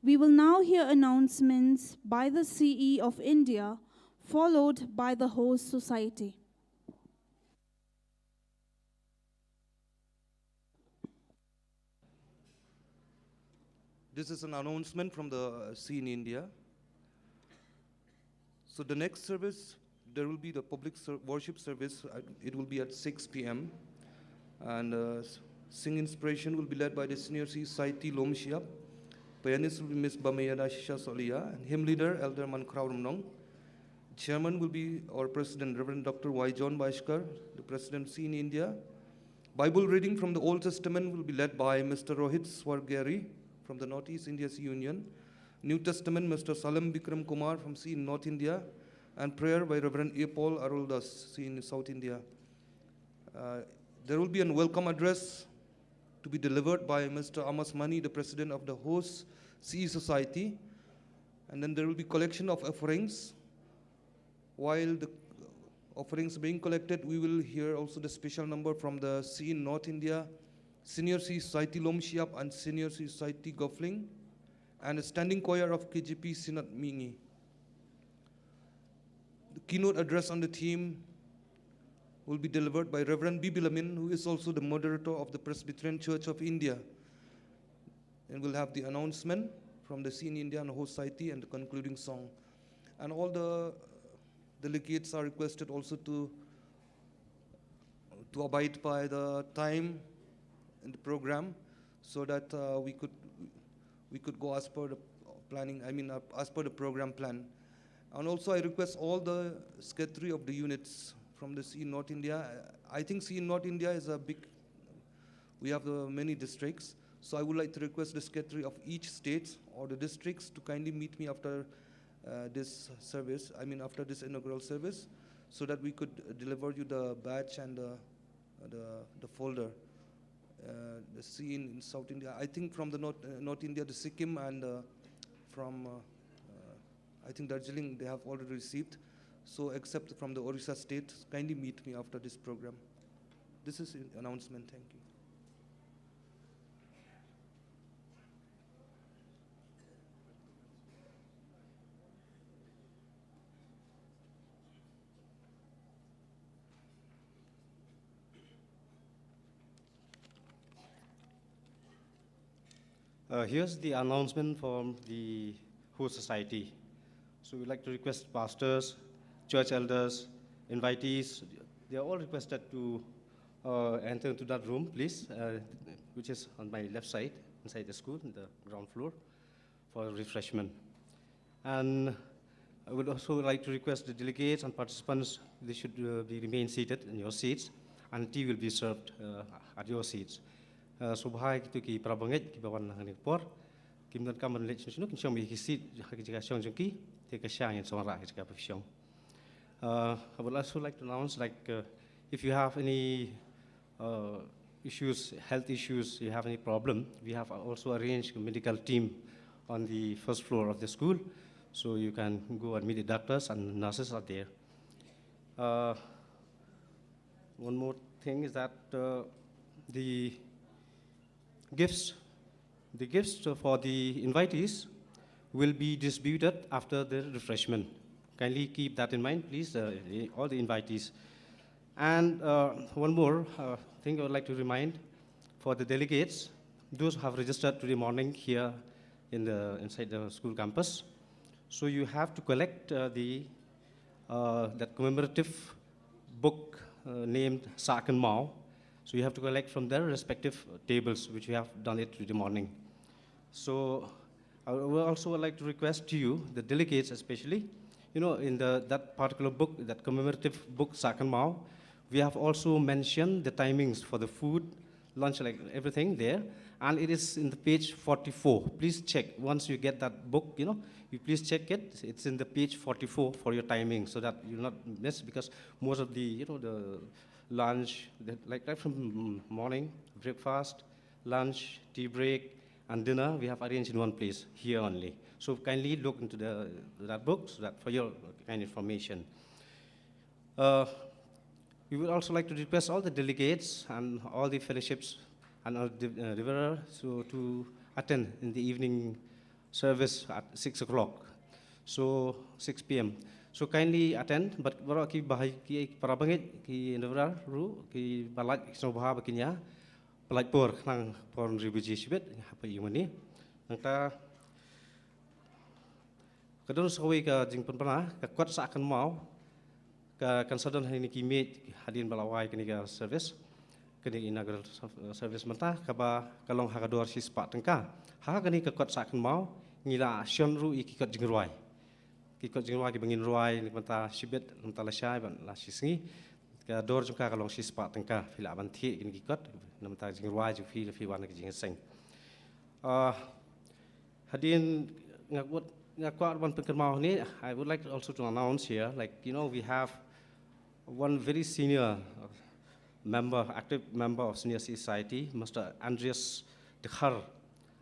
We will now hear announcements by the CE of India, followed by the host society. This is an announcement from the CE in India. So the next service, there will be the public worship service. It will be at 6 p.m. And Sing Inspiration will be led by the Senior Society Lom Shiap. Pianist will be Ms. Bamayada Shisha Solia. And hymn leader, Elder Mankraurum. Chairman will be our President, Reverend Dr. Y. John Baishkar, the President of CE in India. Bible reading from the Old Testament will be led by Mr. Rohit Swargari from the Northeast India CE Union. New Testament, Mr. Salam Bikram Kumar from CE in North India. And prayer by Reverend A. Paul Aruldas, CE in South India. There will be a welcome address to be delivered by Mr. Amos Mani, the President of the host CE Society. And then there will be collection of offerings. While the offerings are being collected, we will hear also the special number from the CE in North India, Senior CE Society Lom Shiap and Senior CE Society Gofling, and a standing choir of KGP Sinat Mingi. The keynote address on the theme will be delivered by Reverend B. Bilamin, who is also the moderator of the Presbyterian Church of India. And we'll have the announcement from the CE in India and host society and the concluding song. And all the delegates are requested also to abide by the time in the program so that we could go as per the planning, as per the program plan. And also I request all the secretary of the units from the CE in North India. I think CE in North India is a big, we have many districts. So I would like to request the secretary of each state or the districts to kindly meet me after this service, after this inaugural service, so that we could deliver you the badge and the folder. The CE in South India, I think from the North India, the Sikkim and from, I think Darjeeling, they have already received. So except from the Orissa state, kindly meet me after this program. This is an announcement, thank you. Here's the announcement from the host society. So we'd like to request pastors, church elders, invitees. They are all requested to enter into that room, please, which is on my left side, inside the school, in the ground floor, for refreshment. And I would also like to request the delegates and participants, they should remain seated in your seats, and tea will be served at your seats. Subhai kitu ki prabangit ki bawan nang por kim dan kam lech sunu kim shong mi ki sit ki jika shong jong ki te ka shang in song ra ki jika shong. I would also like to announce, if you have any issues, health issues, you have any problem, we have also arranged a medical team on the first floor of the school, so you can go and meet the doctors and nurses are there. One more thing is that the gifts for the invitees will be distributed after the refreshment. Kindly keep that in mind, please, all the invitees. And one more thing I would like to remind for the delegates, those who have registered today morning here inside the school campus. So you have to collect that commemorative book named Sak and Mao. So you have to collect from their respective tables, which we have done it today morning. So I would also like to request to you, the delegates especially, in that particular book, that commemorative book, Sak and Mao, we have also mentioned the timings for the food, lunch, like everything there, and it is in the page 44. Please check, once you get that book, you please check it. It's in the page 44 for your timing, so that you'll not miss, because most of the, the lunch, right from morning, breakfast, lunch, tea break, and dinner, we have arranged in one place, here only. So kindly look into that book so that for your kind of information. We would also like to request all the delegates and all the fellowships and our deliverer to attend in the evening service at 6 o'clock, so 6 p.m. So kindly attend, but baru ki bahai ki parabangit ki deliverer ru ki balaj snobaha bakinya balaj por nang por ribuji sibet apa yumani nangta kadon sawi ka jingpon pana ka kwat sa akan mau ka kansadon hari ni ki meet hadin balawai kini ka service kini inaugural service menta kaba kalong hakador si spa tengka ha kini ka kwat sa akan mau ngila sion ru iki kat jingruai ki kat jingruai ki bangin ruai ni menta sibet menta la syai ban la sisngi ka dor jungka kalong si spa tengka fila ban thi kini ki kat menta jingruai ju fi wan ki jingseng hadin ngakwa one penkermau ni, I would like also to announce here, like, you know, we have one very senior member, active member of Senior Society, Mr. Andreas de Khar.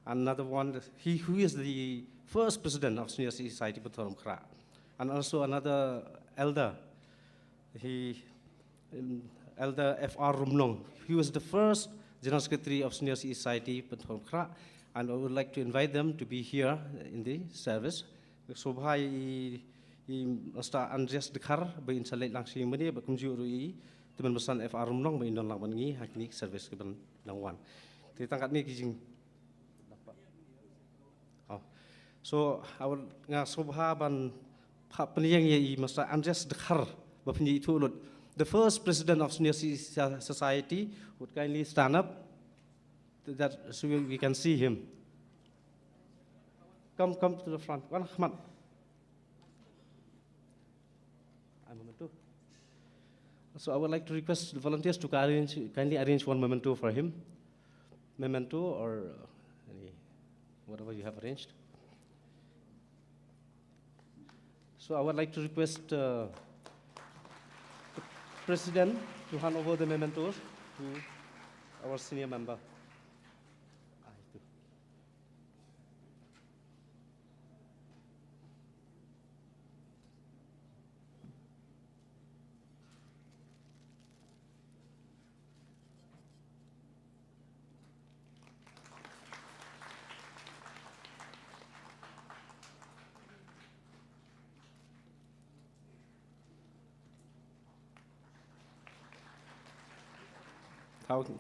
Another one, he who is the first president of Senior Society, PYNTHORUMKHRAH. And also another elder, Elder F.R. Rumlong. He was the first General Secretary of Senior Society, PYNTHORUMKHRAH. And I would like to invite them to be here in the service. So, bhai Mr. Andreas de Khar by insalate lang si mani ba kumju rui teman besan FR Rumlong ba indon lang bangi hakni service ke ban langwan. Ti tangkat ni kijing. Oh. So our nga sobha ban peniyang ye Mr. Andreas de Khar ba penyi itu ulut. The first president of Senior Society would kindly stand up that so we can see him. Come to the front. Wan Ahmad. So I would like to request the volunteers to kindly arrange one memento for him. Memento or whatever you have arranged. So I would like to request the President to hand over the mementos to our senior member.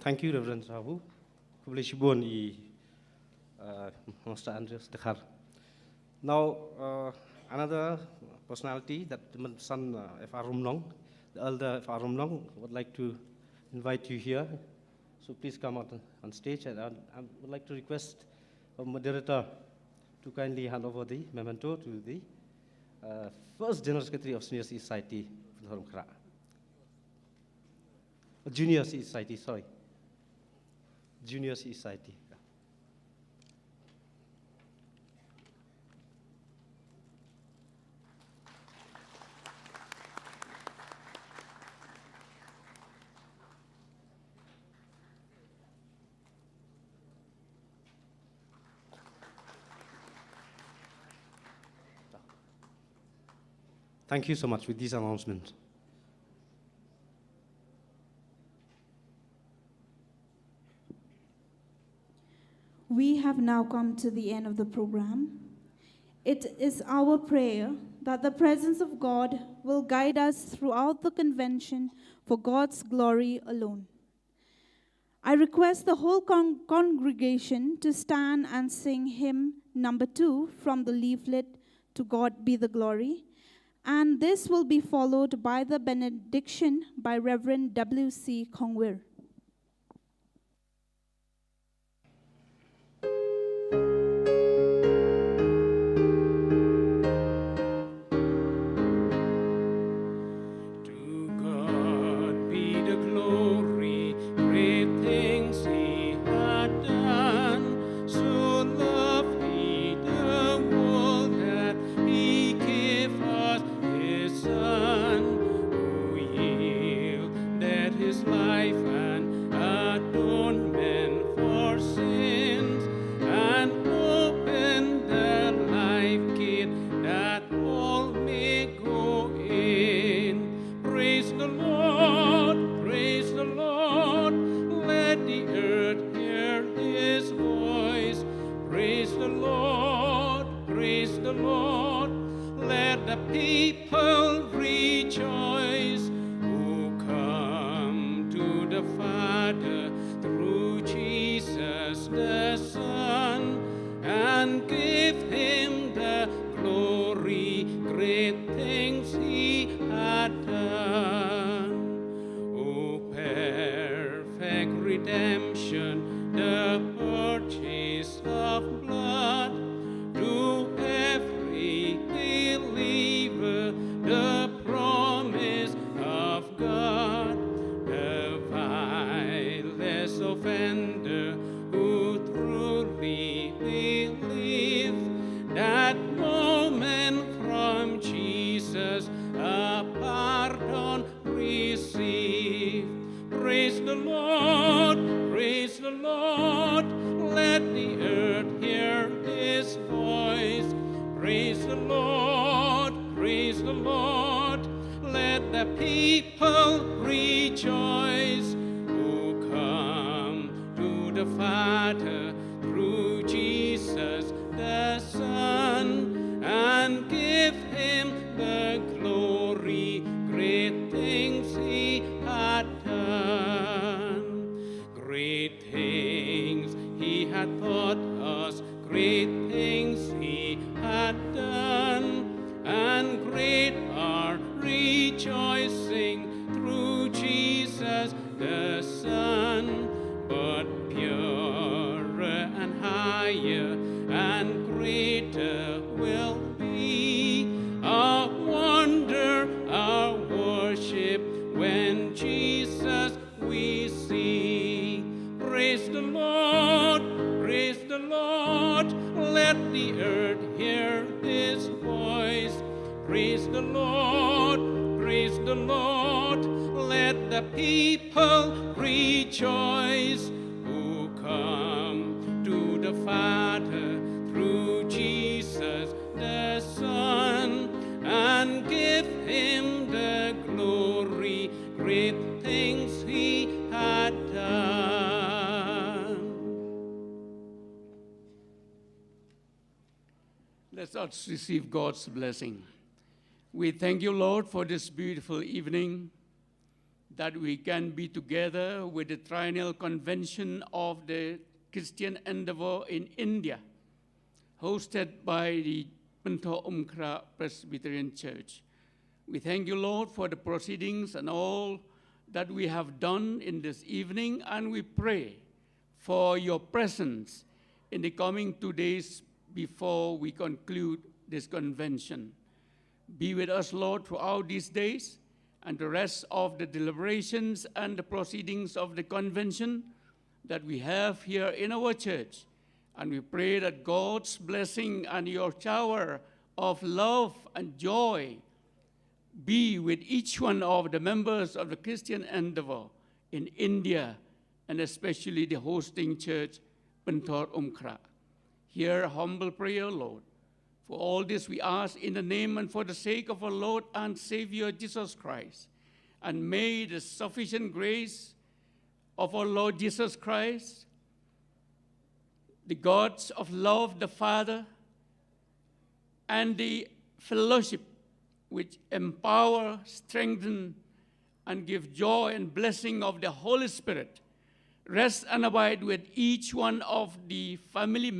Thank you, Reverend Sahu. Kublishibun Mr. Andreas de Khar. Now, another personality, that son F.R. Rumlong, the elder F.R. Rumlong, would like to invite you here. So please come out on stage. And I would like to request a moderator to kindly hand over the memento to the first General Secretary of Senior Society, PYNTHORUMKHRAH. Junior Society, sorry. Junior Society. Thank you so much with these announcements. We have now come to the end of the program. It is our prayer that the presence of God will guide us throughout the convention for God's glory alone. I request the whole congregation to stand and sing hymn number 2 from the leaflet, To God Be the Glory. And this will be followed by the benediction by Reverend W.C. Kongwir. His life let the people rejoice who come to the Father through Jesus the Son, and give him the glory, great things he had done. O perfect redemption, the purchase of blood, to every believer the promise of God, the vilest offender who truly believe that moment from Jesus a pardon receive. Praise the Lord, let the earth hear his voice. Praise the Lord, let the people rejoice who come to the Father through Jesus the Son, and give him the glory, great things he had done. Great things he had taught us, great things he had done, and great are rejoicing through Jesus the Son. But purer and higher and greater will be our wonder, our worship, when Jesus we see. Praise the Lord, let the earth hear his voice. Praise the Lord, let the people rejoice who come to the Father through Jesus the Son, and give him the glory, great things he had done. Let us receive God's blessing. We thank you, Lord, for this beautiful evening, that we can be together with the Triennial Convention of the Christian Endeavour in India, hosted by the PYNTHORUMKHRAH Presbyterian Church. We thank you, Lord, for the proceedings and all that we have done in this evening, and we pray for your presence in the coming 2 days before we conclude this convention. Be with us, Lord, throughout these days and the rest of the deliberations and the proceedings of the convention that we have here in our church. And we pray that God's blessing and your shower of love and joy be with each one of the members of the Christian Endeavour in India, and especially the hosting church, PYNTHORUMKHRAH. Hear humble prayer, Lord. For all this we ask in the name and for the sake of our Lord and Savior Jesus Christ. And may the sufficient grace of our Lord Jesus Christ, the God of love, the Father, and the fellowship which empower, strengthen, and give joy and blessing of the Holy Spirit rest and abide with each one of the family members